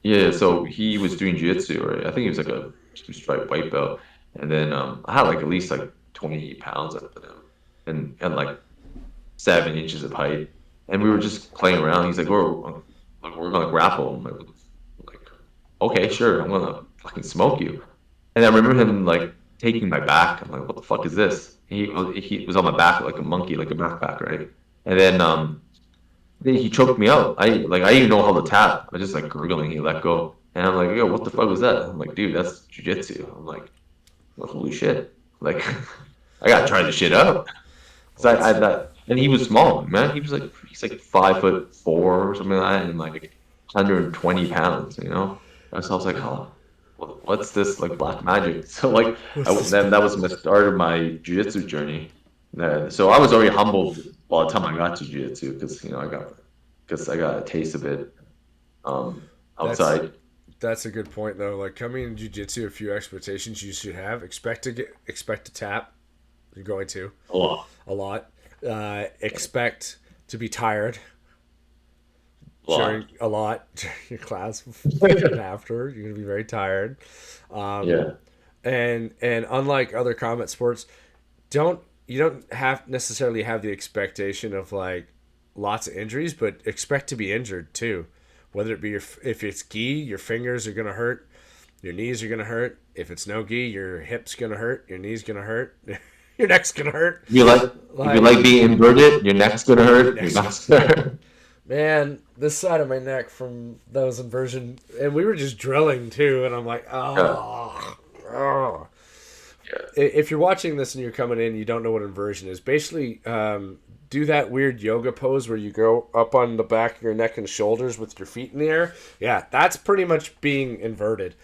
Yeah, so he was doing jiu-jitsu, right? I think he was like a two-stripe white belt. And then I had like at least like 20 pounds up in him and like 7 inches of height. And we were just playing around. He's like, we're gonna grapple. I'm like, okay, sure, I'm gonna fucking smoke you. And I remember him like taking my back. I'm like, what the fuck is this? He was on my back like a monkey, like a backpack, right? And then he choked me out. I didn't know how to tap. I was just like gurgling. He let go, and I'm like, yo, what the fuck was that? I'm like, dude, that's jujitsu. I'm like, well, holy shit! Like, I gotta try this shit out. So I that, and he was small, man. He's like 5'4" or something like that, and like 120 pounds. And so I was like, oh, what's this like black magic? So like, What's this? then that was the start of my jiu-jitsu journey. So I was already humbled by the time I got to jiu-jitsu because I got a taste of it That's outside that's a good point though. Like coming in jiu-jitsu, a few expectations you should have. Expect to tap. You're going to a lot, a lot. Expect to be tired a during lot. a lot during your class and after. You're gonna be very tired. Um, Yeah, and unlike other combat sports, you don't have necessarily have the expectation of like lots of injuries, but expect to be injured too. Whether it be if it's gi, your fingers are gonna hurt, your knees are gonna hurt. If it's no gi, your hips gonna hurt, your knees gonna hurt, your neck's gonna hurt. if you like if you Like like being inverted, your neck's gonna hurt, your next, back's gonna hurt. man, this side of my neck from those inversion, and we were just drilling too, and I'm like, Yeah, oh. yeah. If you're watching this and you're coming in, you don't know what inversion is. Basically, do that weird yoga pose where you go up on the back of your neck and shoulders with your feet in the air. Yeah, that's pretty much being inverted.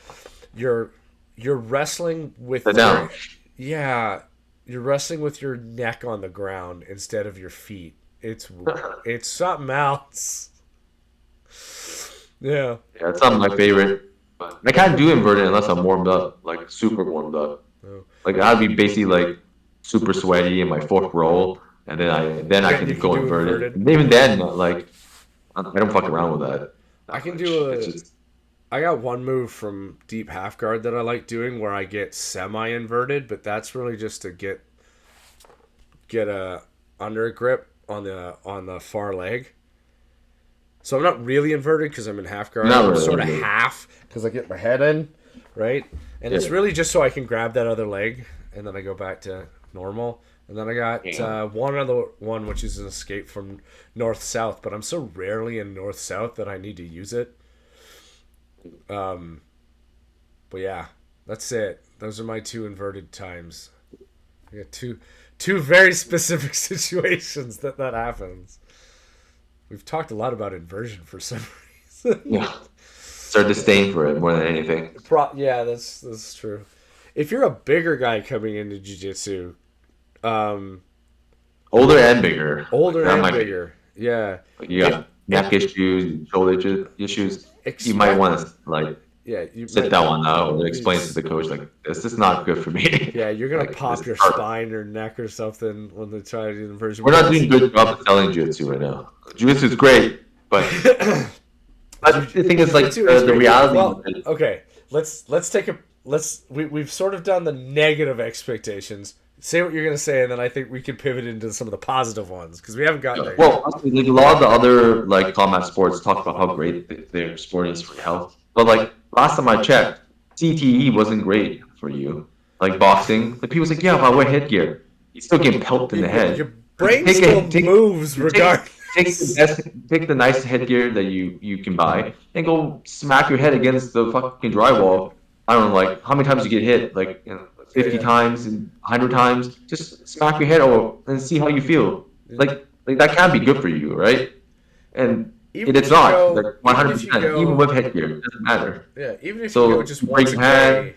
You're you're wrestling with Sit down. your yeah, you're wrestling with your neck on the ground instead of your feet. It's something else. Yeah. Yeah, it's not my favorite. But I can't do inverted unless I'm warmed up, like super warmed up. Oh. Like I'd be basically like super sweaty in my fourth roll, and then I Then you can can go do inverted. inverted. And even then, like I don't fuck around with that I that can much. do It's a just I got one move from deep half guard that I like doing where I get semi inverted, but that's really just to get a under grip on the far leg. So I'm not really inverted because I'm in half guard. not I'm really sort of inverted. half because I get my head in, right? And it's Yeah, really just so I can grab that other leg, and then I go back to normal. And then I got yeah. one other one, which is an escape from north south. But I'm so rarely in north south that I need to use it. Um, but yeah, that's it. Those are my two inverted times. I got two very specific situations that happens. We've talked a lot about inversion for some reason. Yeah. Start disdain for it more than anything. Yeah, that's true. If you're a bigger guy coming into jiu-jitsu, um, Older and bigger. Like older that and might be. bigger, yeah, Like you it, got neck issues, issues. You might expect want to like yeah you sit might that one out or explain to it's, the coach like this is not good for me. yeah you're gonna Like this pop is your hard. spine or neck or something when they try to do the inversion. We're But not doing a good job of selling jiu-jitsu right now. Jiu-jitsu is great, but the thing is like Jiu-jitsu is the great. reality. Well, okay, let's take a let's we've sort of done the negative expectations. Say what you're gonna say, and then I think we can pivot into some of the positive ones because we haven't gotten there yet. Well, honestly, like a lot of the other like combat sports talk about how great their sport is for your health, but like last time I checked, CTE wasn't great for you. Like boxing, like people's like, yeah, if I wear headgear, you still get pelted in the Your head. Like, brain still moves take the regardless. best, take the nice headgear that you can buy, and go smack your head against the fucking drywall. I don't know, like how many times you get hit, like 50 Yeah, times and 100 times. Just smack your head over and see how you feel. yeah. Like that can be good for you, right? And Even it's if you not like go, even if you 100%. Even go, with headgear, it doesn't matter. yeah, even if you go So just you break once a your hand, day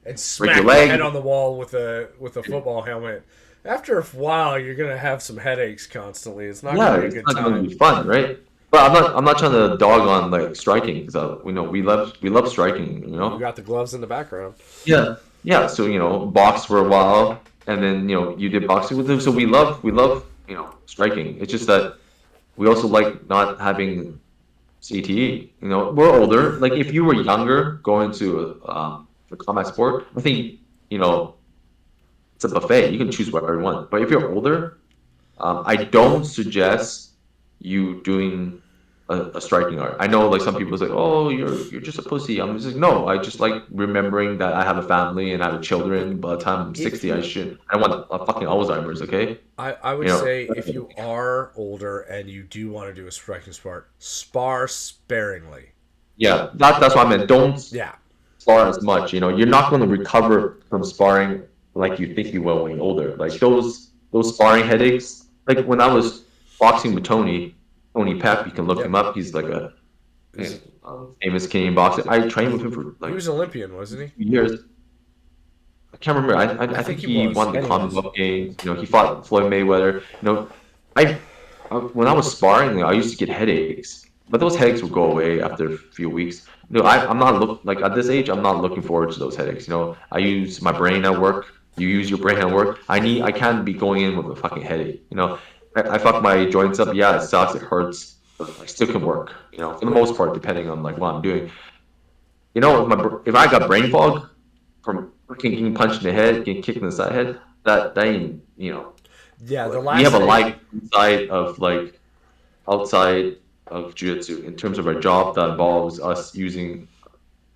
and break your smack your head leg. on the wall with a football helmet, after a while you're gonna have some headaches constantly. It's not gonna Yeah, be a it's good not going to time. be fun, right? But I'm not trying to dog on like striking because we know we love striking, you You know. got the gloves in the background. Yeah, yeah. So boxed for a while, and then you did boxing with them. So we love striking. It's just that we also like not having CTE. We're older. Like if you were younger going to a combat sport, I think you know it's a buffet. You can choose whatever you want. But if you're older, I don't suggest you doing a striking art. I know like some people say, "Oh, you're just a pussy." I'm just like, no. I just like remembering that I have a family and I have children. By the time I'm If 60, I you, should. I want a fucking Alzheimer's. Okay, I you would know. say if you are older and you do want to do a striking sport, spar sparingly. Yeah, that's what I meant. Don't Yeah, spar as much. You're not going to recover from sparring like you think you will when you're older. Like those sparring headaches. Like when I was boxing with Tony Pep, you can look him yep. up. He's like a Is famous Canadian boxer. I trained with him for He like was Olympian, wasn't he? 2 years. I can't remember. I I think think he he was. won the Anyways, Commonwealth Games. You know, he fought Floyd Mayweather. You know, when I was sparring, you know, I used to get headaches, but those headaches would go away after a few weeks. You know, I'm not like at this age, I'm not looking forward to those headaches. You know, I use my brain at work. You use your brain at work. I can't be going in with a fucking headache. You know, I fuck my joints up. Yeah, it sucks. It hurts. But I still can work. You know, for the most part, depending on like what I'm doing. You know, if I got brain fog from getting punched in the head, getting kicked in the side head, that ain't, you know, yeah. The like we last have a thing. life inside of like outside of jiu-jitsu in terms of our job that involves us using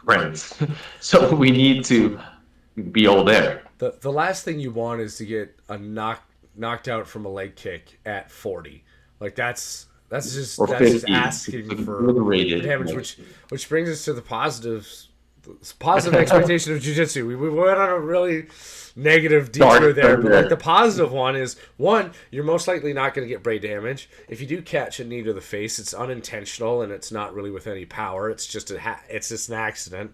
brains. So we need to be all there. The last thing you want is to get knocked out from a leg kick at 40. Like Or that's just 50. It's asking like for obliterated. damage, which brings us to the positives. Positive expectation of jiu-jitsu. We went on a really negative detour Dark there, but like the there. positive one is, one, you're most likely not going to get brain damage. If you do catch a knee to the face, it's unintentional and it's not really with any power. It's just it's just an accident.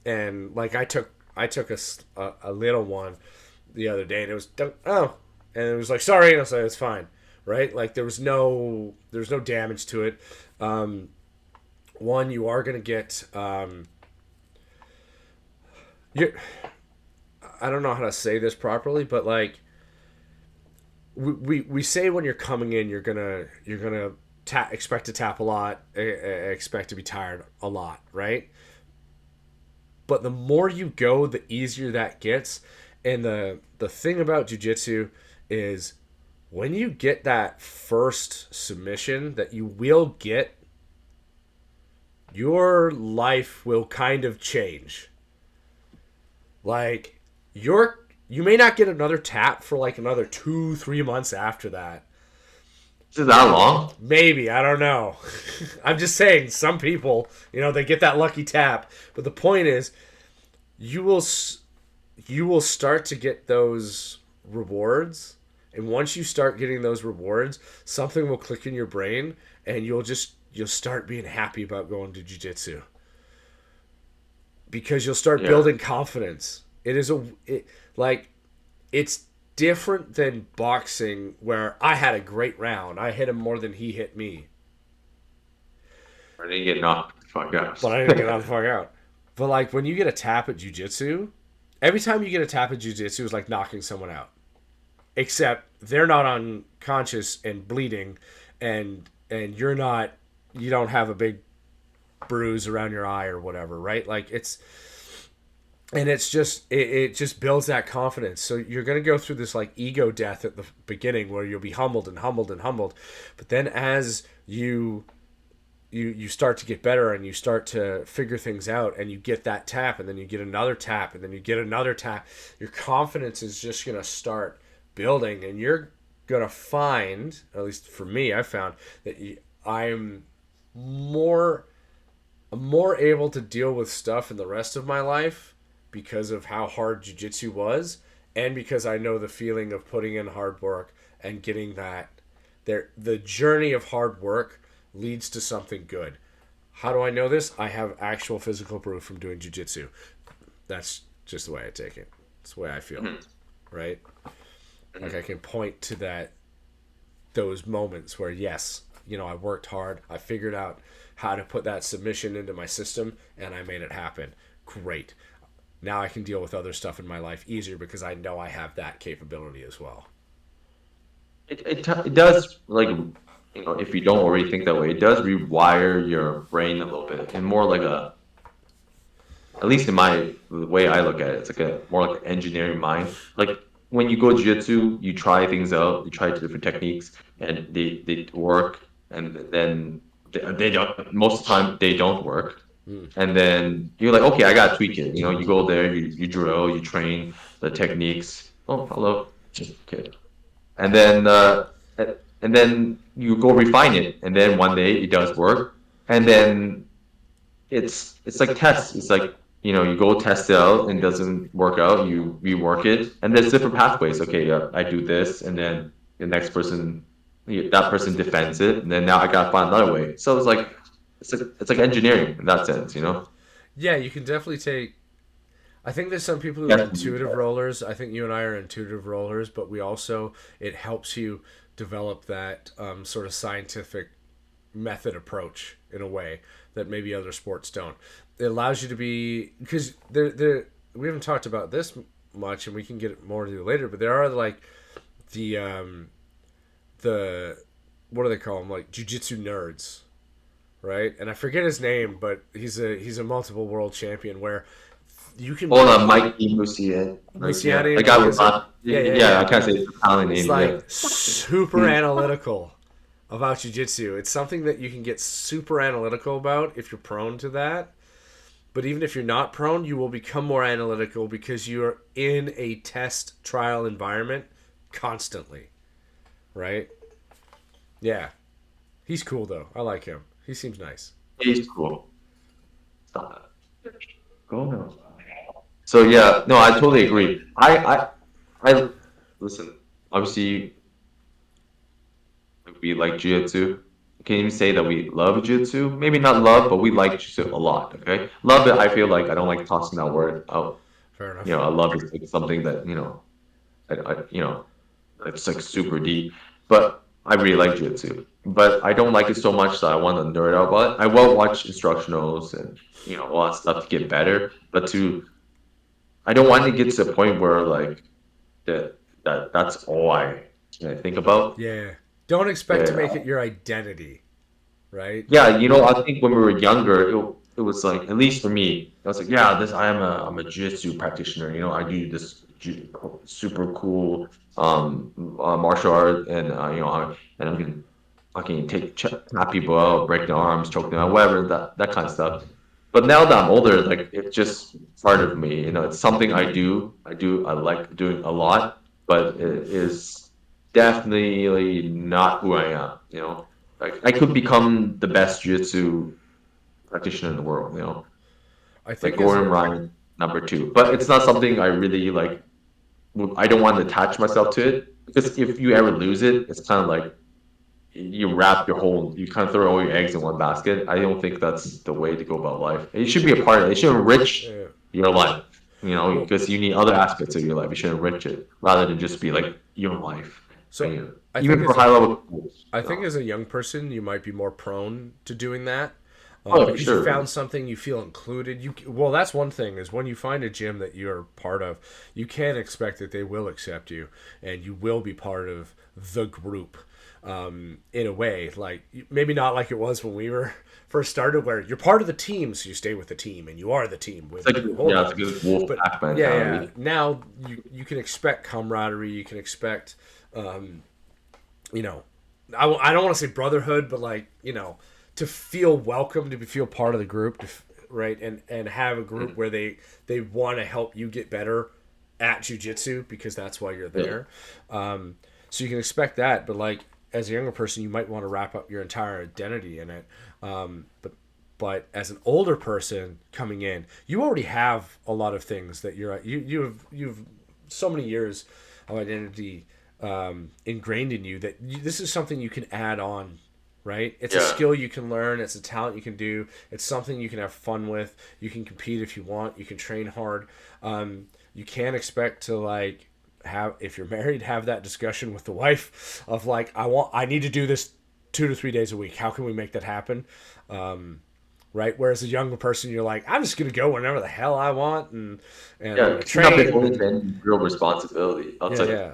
And like I took a little one the other day, and it was oh, and it was like sorry, and I was like it's fine, right? Like there was no damage to it. One, you are gonna get you. I don't know how to say this properly, but like we say when you're coming in, you're gonna expect to tap a lot, expect to be tired a lot, right? But the more you go, the easier that gets. And the thing about jujitsu is when you get that first submission that you will get, your life will kind of change. Like you may not get another tap for like another 2-3 months after that. Is it that long? Maybe, I don't know. I'm just saying some people, they get that lucky tap, but the point is you will you will start to get those rewards, and once you start getting those rewards, something will click in your brain and you'll start being happy about going to jiu-jitsu because you'll start Yeah. building confidence. Like it's different than boxing where I had a great round. I hit him more than he hit me, Or they get knocked the fuck out. but I didn't get out the fuck out. But like when you get a tap at jiu-jitsu, every time you get a tap at jiu-jitsu is like knocking someone out. Except they're not unconscious and bleeding, and you don't have a big bruise around your eye or whatever, right? Like it just builds that confidence. So you're gonna go through this like ego death at the beginning where you'll be humbled and humbled and humbled, but then as you start to get better and you start to figure things out and you get that tap and then you get another tap and then you get another tap, your confidence is just going to start building, and you're going to find, at least for me, I found that I'm more more able to deal with stuff in the rest of my life because of how hard jiu-jitsu was, and because I know the feeling of putting in hard work and getting that there. The journey of hard work leads to something good. How do I know this? I have actual physical proof from doing jiu-jitsu. That's just the way I take it. It's the way I feel, right? Like I can point to those moments where yes, I worked hard. I figured out how to put that submission into my system and I made it happen. Great. Now I can deal with other stuff in my life easier because I know I have that capability as well. It does, like, if you don't already think that way, it does rewire your brain a little bit, and more like at least in the way I look at it, it's like a more like an engineering mind. Like when you go jiu-jitsu, you try things out, you try different techniques, and they work, and then they don't. Most of the time, they don't work, and then you're like, okay, I gotta tweak it. You go there, you drill, you train the techniques. Oh, hello, okay, and then and then you go refine it, and then one day it does work, and then it's like tests. It's like you go test it out and it doesn't work out. You rework it, and there's different pathways. Okay, I do this, and then the next person, that person defends it, and then now I gotta find another way. So it's like it's like engineering in that sense, you know. Yeah, you can definitely take. I think there's some people who are Yes. intuitive rollers. I think you and I are intuitive rollers, but we also it helps you develop that sort of scientific method approach in a way that maybe other sports don't. It allows you to be because there we haven't talked about this much, and we can get more into it later. But there are like the the what do they call them, like jujitsu nerds, right? And I forget his name, but he's a multiple world champion where you can Hold be on, Mike Musia. Like, yeah, Luciani. the guy with Yeah, yeah, yeah, I yeah. can't say the Italian It's name. Yeah. like super analytical about jujitsu. It's something that you can get super analytical about if you're prone to that. But even if you're not prone, you will become more analytical because you're in a test trial environment constantly, right? Yeah. He's cool though. I like him. He seems nice. He's cool. Stop that. Go now. So yeah, no, I totally agree. I listen. Obviously, we like jiu-jitsu. Can you say that we love jiu-jitsu? Maybe not love, but we like jiu-jitsu a lot. Okay, love it. I feel like I don't like tossing that word out. Fair You know, enough. I love is like something that it's like super deep. But I really like jiu-jitsu. But I don't like it so much that I want to nerd out about it. I will watch instructionals and all that stuff to get better. But I don't want to get to the point where like that's all I think about. Yeah. Don't expect to Yeah, make it your identity, right? yeah. I think when we were younger, it was like at least for me, I was like, yeah, this I'm a jiu-jitsu practitioner. I do this super cool martial art, and and I'm gonna fucking tap people out, break their arms, choke them out, whatever that kind of stuff. But now that I'm older, like it's just part of me. It's something I do. I like doing a lot, but it is definitely not who I am. Like I could become the best jiu-jitsu practitioner in the world. I Like think as Gordon a Ryan number two, but it's not something I really like. I don't want to attach myself to it because if you ever lose it, it's kind of like you kind of throw all your eggs in one basket. I don't think that's the way to go about life. It should be a part of it. It should enrich uh, your life, well, because you need other aspects of your life. You should enrich it rather than just be like your life. so I Even think for as high level coaches. I think as a young person, you might be more prone to doing that Oh, for because you sure. found something, you feel included. Well, that's one thing is when you find a gym that you're part of, you can expect that they will accept you and you will be part of the group. In a way, like maybe not like it was when we were first started, where you're part of the team, so you stay with the team and you are the team It's with like, the whole yeah, it's time. a good wolf But pack yeah, yeah. mentality. Now you can expect camaraderie. You can expect you know, I don't want to say brotherhood, but like to feel welcome, to feel part of the group, right, and have a group Mm. where they want to help you get better at jujitsu because that's why you're Yeah. there. So you can expect that, but like as a younger person, you might want to wrap up your entire identity in it. But as an older person coming in, you already have a lot of things that you've so many years of identity ingrained in you that this is something you can add on, right? It's a Yeah. skill you can learn. It's a talent you can do. It's something you can have fun with. You can compete if you want. You can train hard. You can't expect to like have if you're married have that discussion with the wife of like I need to do this 2 to 3 days a week. How can we make that happen? Right. Whereas a younger person, you're like, I'm just gonna go whenever the hell I want, and I'm Yeah, gonna you're not train. beholden And to any real responsibility yeah, outside yeah.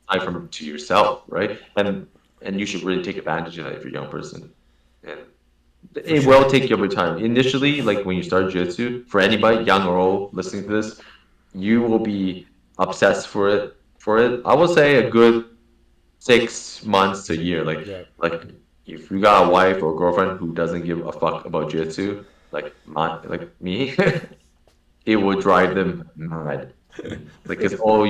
aside from to yourself, right? And you should really take advantage of that if you're a young person. And For it sure. will take you over time. Initially, like when you start jiu-jitsu, for anybody, young or old, listening to this, you will be obsessed for it. I will say a good 6 months to a year. Yeah. Like if you got a wife or girlfriend who doesn't give a fuck about jiu-jitsu, like me, it would drive them mad. Like, it's That's all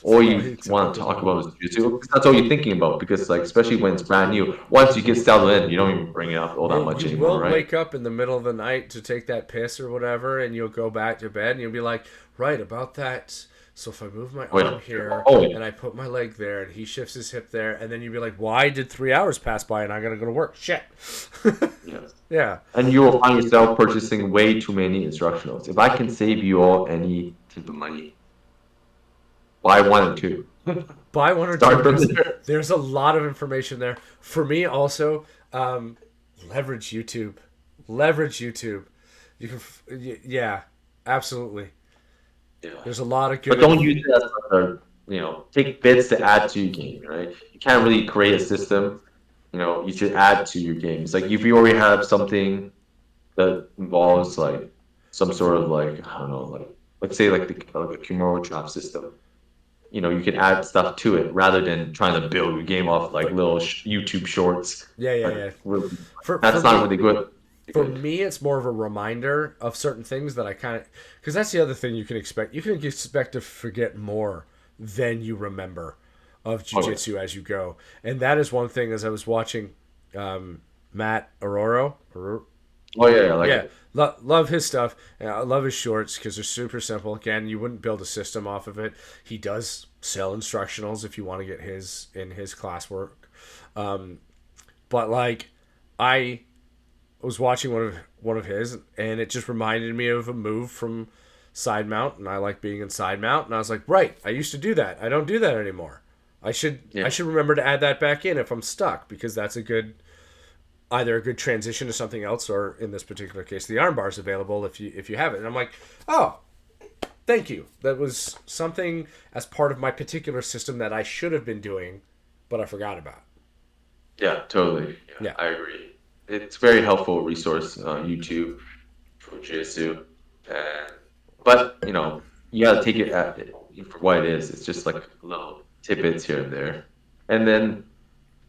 all you you talk want to talk about. about is jiu-jitsu. Because that's all you're thinking about. Because, like, especially when it's brand new, once you get settled in, you don't even bring it up all that much You anymore, will right? wake up in the middle of the night to take that piss or whatever, and you'll go back to bed, and you'll be like, right about So if I move my Oh, arm yeah. here Oh, yeah. and I put my leg there and he shifts his hip there, and then you'd be like, why did 3 hours pass by and I gotta go to work? Shit. Yes. Yeah. And you will find yourself purchasing way too many instructionals. If I can save you all any type of money, buy one or two. Buy one or two Start from because there. there's a lot of information there. For me, also, um, leverage YouTube. Leverage YouTube. You can, yeah, absolutely. Yeah. There's a lot of But good don't info. use it as like a, take bits to add to your game, right? You can't really create a system. You should add to your game. It's like if you already have something that involves like some sort of like, I don't know, like let's say like a Kimura trap system. You can add stuff to it rather than trying to build your game off like For little YouTube shorts. yeah, yeah, That yeah. really, For that's not me, really good. for Good. me, it's more of a reminder of certain things that I kind of, because that's the other thing you can expect. You can expect to forget more than you remember of Oh yeah. jujitsu as you go, and that is one thing. As I was watching Matt Aurora, Oh yeah, I like yeah, it. love his stuff. And I love his shorts because they're super simple. Again, you wouldn't build a system off of it. He does sell instructionals if you want to get his in his classwork. But like, I was watching one of his, and it just reminded me of a move from side mount, and I like being in side mount, and I was like, right, I used to do that. I don't do that anymore. I Yeah. should remember to add that back in if I'm stuck because that's a good either a good transition to something else or in this particular case the armbar is available if you have it. And I'm like, oh, thank you. That was something as part of my particular system that I should have been doing, but I forgot about. Yeah, totally. Yeah, Yeah. I agree. It's a very helpful resource, YouTube for Jiu-Jitsu. And, but, you gotta take it at it for what it is. It's just like little tidbits here and there. And then,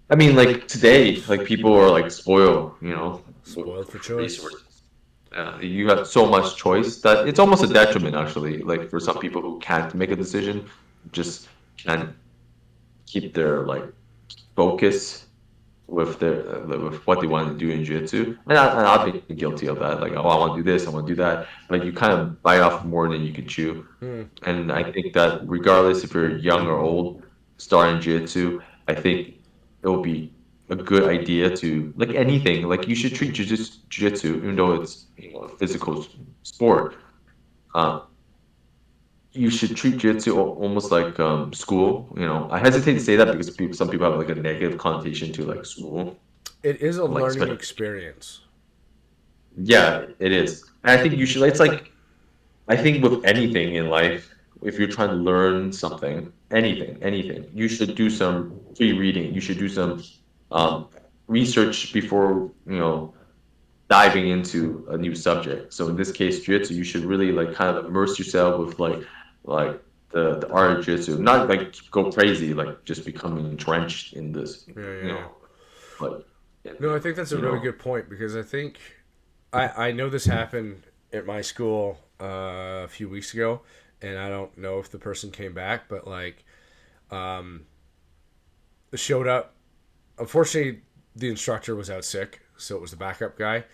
I mean, like today, like people are like spoiled, with Spoiled for choice. resources. You have so much choice that it's almost a detriment, actually. Like for some people who can't make a decision, just can't keep their like focus with what they want to do in jiu-jitsu. And I've been guilty of that. Like, oh, I want to do this, I want to do that. But you kind of bite off more than you can chew. Hmm. And I think that regardless if you're young or old, starting jiu-jitsu, I think it will be a good idea to like anything. Like you should treat jiu-jitsu, even though it's a physical sport. Uh, you should treat jiu-jitsu almost like school. I hesitate to say that because some people have like a negative connotation to like school, It is a like learning especially experience. yeah, it is. And I think you should. It's like I think with anything in life, if you're trying to learn something, anything, you should do some pre-reading. You should do some um, research before diving into a new subject. So in this case, jiu-jitsu, you should really like kind of immerse yourself with like the art of jiu-jitsu. Not like go crazy, like just becoming entrenched in this, Yeah, yeah, you yeah. know, like No, I think that's a you really know, good point because I think I know this happened at my school a few weeks ago, and I don't know if the person came back, but like showed up. Unfortunately, the instructor was out sick, so it was the backup guy,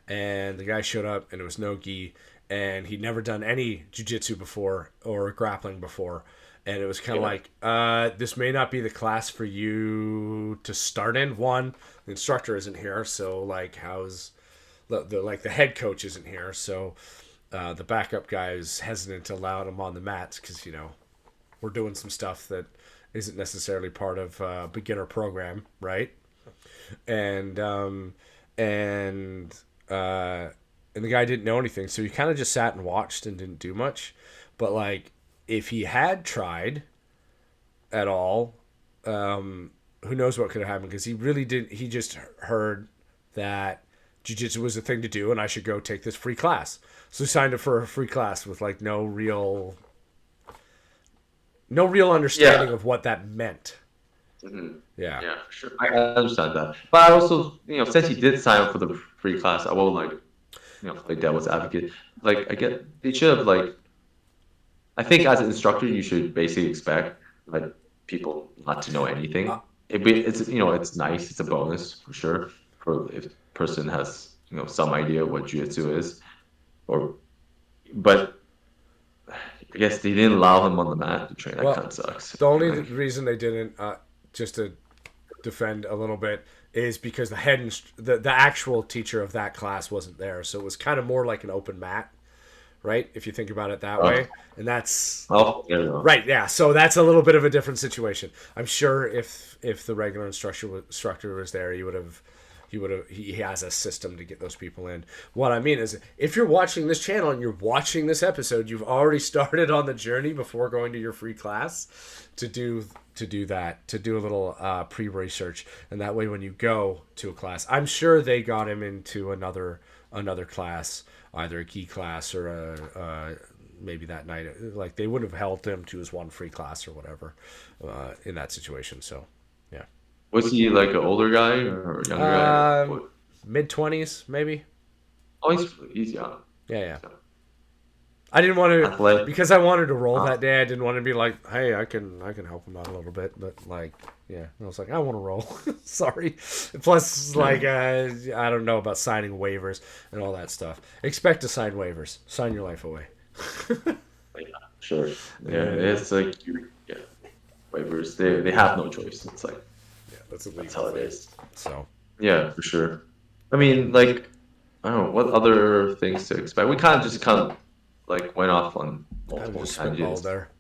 and the guy showed up and it was no gi, and he'd never done any jujitsu before or grappling before, and it was kind of yeah, like, this may not be the class for you to start in. One, the instructor isn't here, so like, how's the head coach isn't here, so the backup guy is hesitant to allow him on the mats because we're doing some stuff that isn't necessarily part of a beginner program, right? And and uh, and the guy didn't know anything, so he kind of just sat and watched and didn't do much. But like, if he had tried at all, who knows what could have happened? Because he really did. He just heard that jiu-jitsu was a thing to do, and I should go take this free class. So he signed up for a free class with like no real understanding yeah. of what that meant. Mhm. Yeah. Yeah, for sure. I understand that. But I also, since he did sign up for the free class, I will like, play devil's advocate. Like, I get they should have like, I think as an instructor, you should basically expect like people not to know Uh, anything. It's nice. It's a bonus for sure for if person has some idea what jiu-jitsu is, or but I guess they didn't allow him on the mat to train. That kind Well, of sucks. the only Like, reason they didn't, just to defend a little bit, is because the actual teacher of that class wasn't there, so it was kind of more like an open mat, right? If you think about it that uh, way, and that's oh, there you go. right. Yeah, so that's a little bit of a different situation. I'm sure if the regular instructor was there, he has a system to get those people in. What I mean is, if you're watching this channel and you're watching this episode, you've already started on the journey before going to your free class to do that, to do a little pre-research, and that way when you go to a class, I'm sure they got him into another class, either a key class or a maybe that night, like they would have held him to his one free class or whatever in that situation. So yeah. Was he like an older guy or a younger guy or um what? Mid-20s maybe. Oh, he's young. Yeah, yeah. He's young. I didn't want to, Athletic. because I wanted to roll Uh, that day. I didn't want to be like, hey, I can help him out a little bit, but like, yeah, I was like, I want to roll. Sorry. Plus, like, I don't know about signing waivers and all that stuff. Expect to sign waivers. Sign your life away. like, sure. Yeah, Yeah, it's like yeah, waivers. They have no choice. It's like yeah, that's a that's legal how it thing. is. So Yeah, for sure. I mean, like, I don't know what other things to expect. We kind of like went off on kind of multiple just spitballed tangents. there.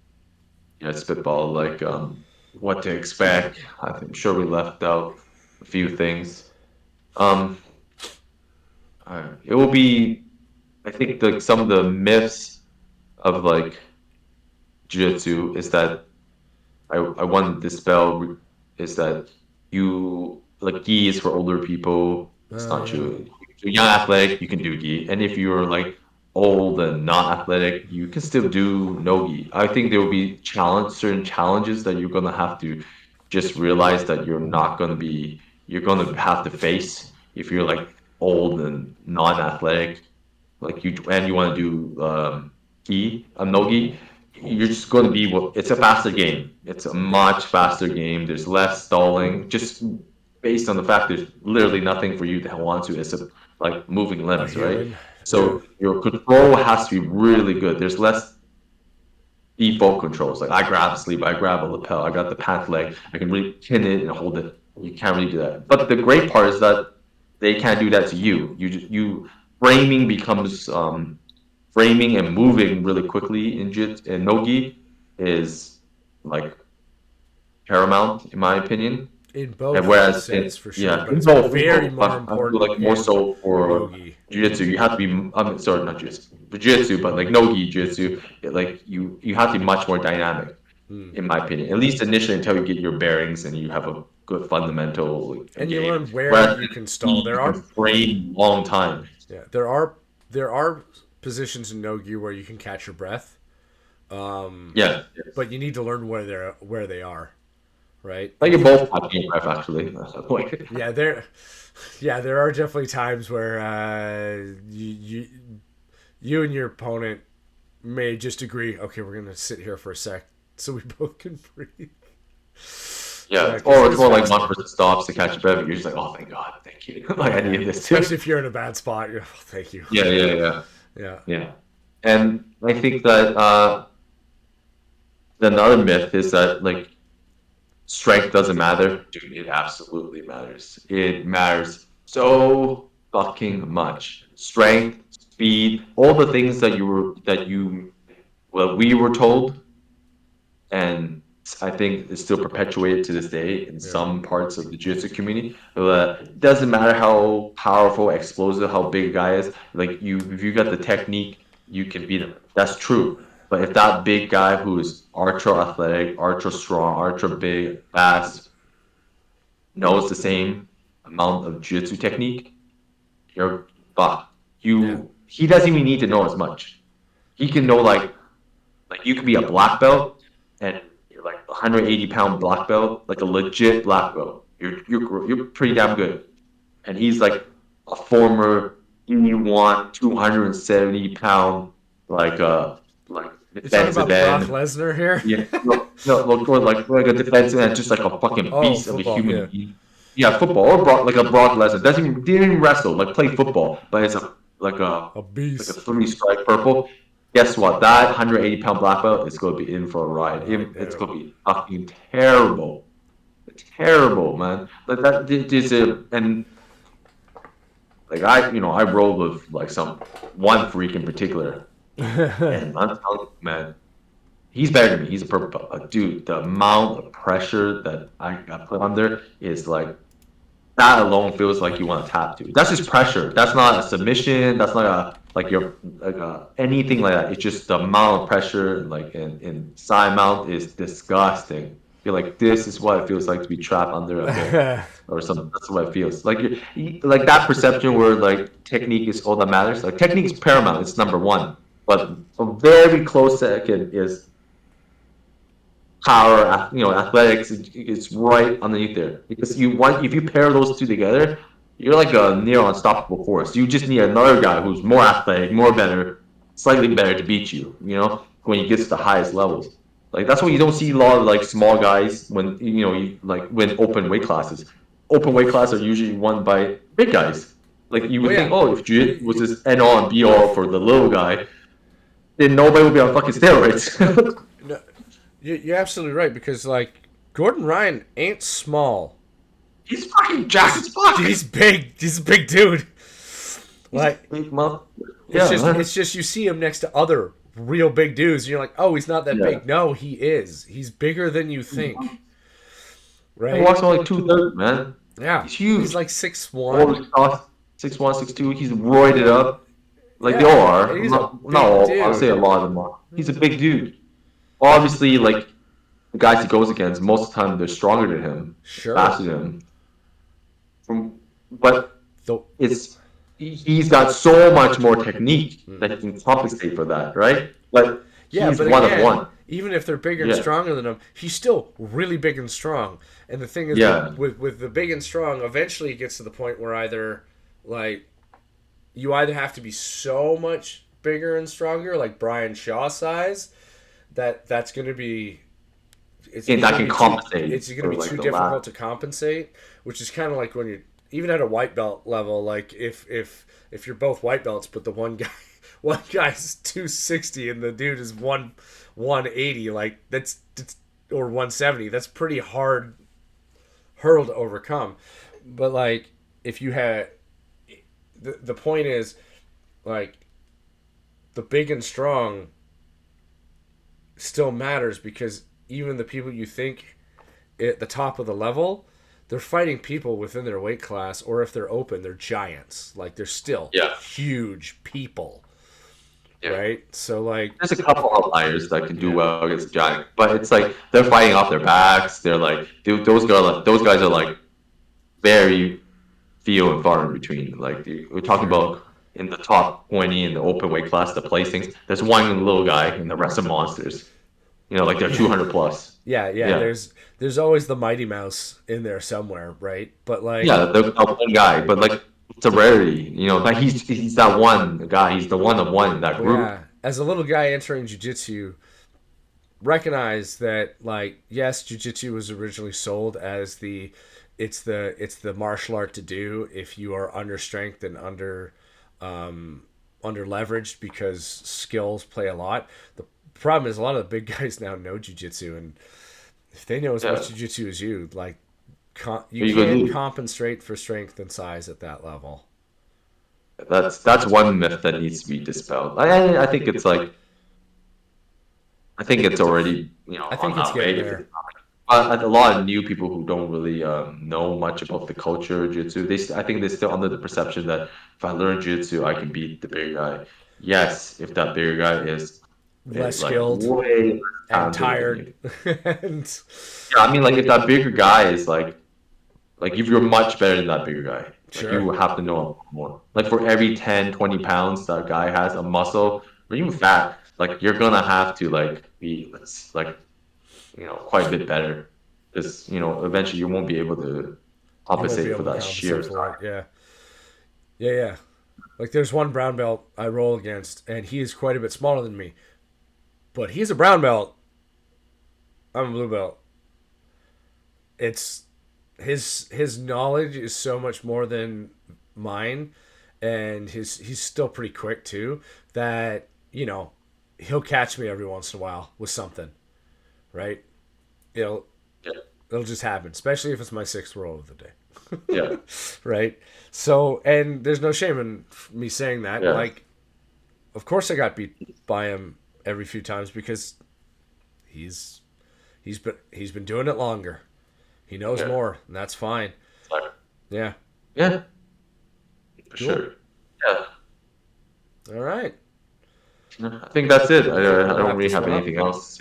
Yeah, spitball like what to expect. I'm sure we left out a few things. Um, it will be. I think like some of the myths of like jiu-jitsu is that I want to dispel is that you like gi is for older people. It's not Yeah. true. If you're young athletic, you can do gi, and if you're like old and not athletic, you can still do no gi. I think there will be certain challenges that you're gonna have to just realize that you're gonna have to face if you're like old and non-athletic, like you want to do gi, no gi, you're just going to be it's a faster game. It's a much faster game. There's less stalling, just based on the fact there's literally nothing for you to hold on to except like moving A limbs, right? human. Yeah. So your control has to be really good. There's less default controls. Like I grab a sleeve, I grab a lapel, I got the pant leg, I can really pin it and hold it. You can't really do that. But the great part is that they can't do that to you. You framing becomes framing and moving really quickly in Nogi is like paramount in my opinion. In And both whereas sense for sure, yeah, but it's no, very no, more but I feel important like more in so for nogi. jiu-jitsu, you have to be, sorry, not jiu-jitsu, but jiu-jitsu, but like Nogi jiu-jitsu, like you have to be much more dynamic, Hmm. in my opinion. At least initially until you get your bearings and you have a good fundamental And you game. learn where Whereas you can stall. you can frame long time. Yeah, there are positions in nogi where you can catch your breath, Yeah. but you need to learn where they are, right? I think you both have game ref actually. Like, Yeah, there are definitely times where you and your opponent may just agree. Okay, we're gonna sit here for a sec so we both can breathe. yeah, Yeah, because or it it's is more like fast. one person stops to catch a breath, and you're just like, oh, thank God, thank you. Like I Yeah, needed this too. especially if you're in a bad spot. You're, oh, thank you. Yeah, yeah, yeah, Yeah. yeah. And I think that another myth is that like strength doesn't matter. Dude, it absolutely matters. It matters so fucking much. Strength, speed, all the things well, we were told, and I think it's still perpetuated to this day in Yeah. some parts of the jiu-jitsu community. It doesn't matter how powerful, explosive, how big a guy is. Like if you got the technique, you can beat him. That's true. But if that big guy who is ultra athletic, ultra strong, ultra big, fast, knows the same amount of jiu-jitsu technique, you're fucked. Yeah. He doesn't even need to know as much. He can know like you could be a black belt and you're like a 180-pound black belt, like a legit black belt. You're pretty damn good. And he's like a former E1 270-pound like You talking defensive about Brock end. Lesnar here? Yeah, no, look, or like a defensive end, just like a fucking Oh, beast of a football. human Yeah. being. Yeah, football or like a Brock Lesnar. Didn't even wrestle, like play football, but it's like a A beast. three stripe purple. guess what? That 180-pound black belt is going to be in for a ride. I It's know. going to be fucking terrible, terrible, man. Like that, this and like I rolled with like some one freak in particular, and I'm telling you, man, he's better than me. He's a purple belt. Dude, the amount of pressure that I got put under is like that alone feels like you want to tap to. That's just pressure. That's not a submission. That's not a like your like anything like that. It's just the amount of pressure like in side mount is disgusting. You're like this is what it feels like to be trapped under a belt or something. That's what it feels like. Like that perception where like technique is all that matters. Like technique is paramount. It's number one. But a very close second is power, athletics is right underneath there. Because if you pair those two together, you're like a near unstoppable force. You just need another guy who's more athletic, more better, slightly better to beat you. When you get to the highest levels. Like that's why you don't see a lot of like small guys when like when open weight classes. Open weight classes are usually won by big guys. Like you Well, would think, yeah. oh, if Jiu was this end all and be all for the little guy, then nobody would be on fucking steroids. No, you're absolutely right because like Gordon Ryan ain't small. He's fucking jacked as fuck. He's big. He's a big dude. Like Big mother. it's Yeah, just man. it's just you see him next to other real big dudes and you're like, "Oh, he's not that Yeah. big." No, he is. He's bigger than you think. He Right? walks on like 230, man. Yeah. He's He's huge. like 6'1". All cost 6'1", 6'2". He's roided up. Like they Yeah. all are. And he's a Not big all. I'll say dude. a lot of them are. He's a big dude. Obviously, like the guys he goes against, most of the time they're stronger than him, Sure. faster than him. But Though he's got so much more technique that he can compensate for that, right? But yeah, he's but one of again, one. even if they're bigger and Yeah, stronger than him, he's still really big and strong. And the thing is, yeah, with the big and strong, eventually it gets to the point where like you either have to be so much bigger and stronger, like Brian Shaw size, that's going to be and it's that going to can be too compensate it's going to for be like too the difficult last. to compensate, which is kind of like when you're even at a white belt level, like if you're both white belts, but the one guy one guy's 260 and the dude is 180, like that's or 170. That's pretty hard hurdle to overcome. But like if you had the point is like the big and strong still matters because even the people you think at the top of the level, they're fighting people within their weight class, or if they're open, they're giants. Like they're still Yeah, huge people, yeah. right? So like, There's a couple outliers that can do yeah, well against the Giant, but it's like they're fighting off their backs. They're like those guys are like very few and far in between. Like we're talking sure, about in the top 20 in the open weight class, the placings. There's one little guy, and the rest are monsters. Like they're yeah, 200 plus. yeah. Yeah, There's always the Mighty Mouse in there somewhere, right? But like, yeah, there's that one guy, but like it's a rarity. But he's that one guy. He's the one of one in that well, group. yeah, as a little guy entering jujitsu, recognize that like yes, jujitsu was originally sold as it's the martial art to do if you are under strength and under leveraged because skills play a lot. The problem is a lot of the big guys now know jujitsu, and if they know as much Yeah, jujitsu as you, like you what you gonna can't do? compensate for strength and size at that level. That's one myth that needs to be dispelled. I think it's like I think it's already I on think it's that getting way. there. A lot of new people who don't really know much about the culture of jiu-jitsu, I think they're still under the perception that if I learn jiu-jitsu, I can beat the bigger guy. Yes, if that bigger guy is Less like skilled way less and talented than tired, you. and Yeah, I mean, like if that bigger guy is like if you're much better than that bigger guy, like sure, you have to know a lot more. Like for every 10, 20 pounds that guy has a muscle or even fat, like you're gonna have to like be like quite a bit better. Because eventually you won't be able to you won't be compensate for able to that sheer compensate size. for it. Yeah, yeah, yeah. Like there's one brown belt I roll against, and he is quite a bit smaller than me, but he's a brown belt. I'm a blue belt. It's his knowledge is so much more than mine, and he's still pretty quick too. That he'll catch me every once in a while with something, right? It'll Yeah. it'll just happen, especially if it's my sixth roll of the day. Yeah. Right? So, and there's no shame in me saying that. Yeah. Like, of course I got beat by him every few times because he's he's been doing it longer. He knows Yeah. more, and that's fine. Like, Yeah. yeah. For Cool. sure. Yeah. All right. I think that's it. I don't Wrap really this have one up. anything else.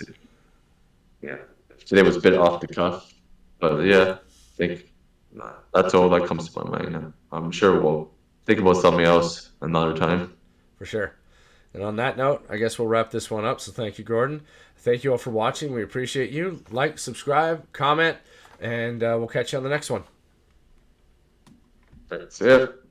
Yeah. Today was a bit off the cuff, but yeah, I think that's all that comes to my mind. I'm sure we'll think about something else another time. For sure. And on that note, I guess we'll wrap this one up. So thank you, Gordon. Thank you all for watching. We appreciate you. Like, subscribe, comment, and we'll catch you on the next one. That's it.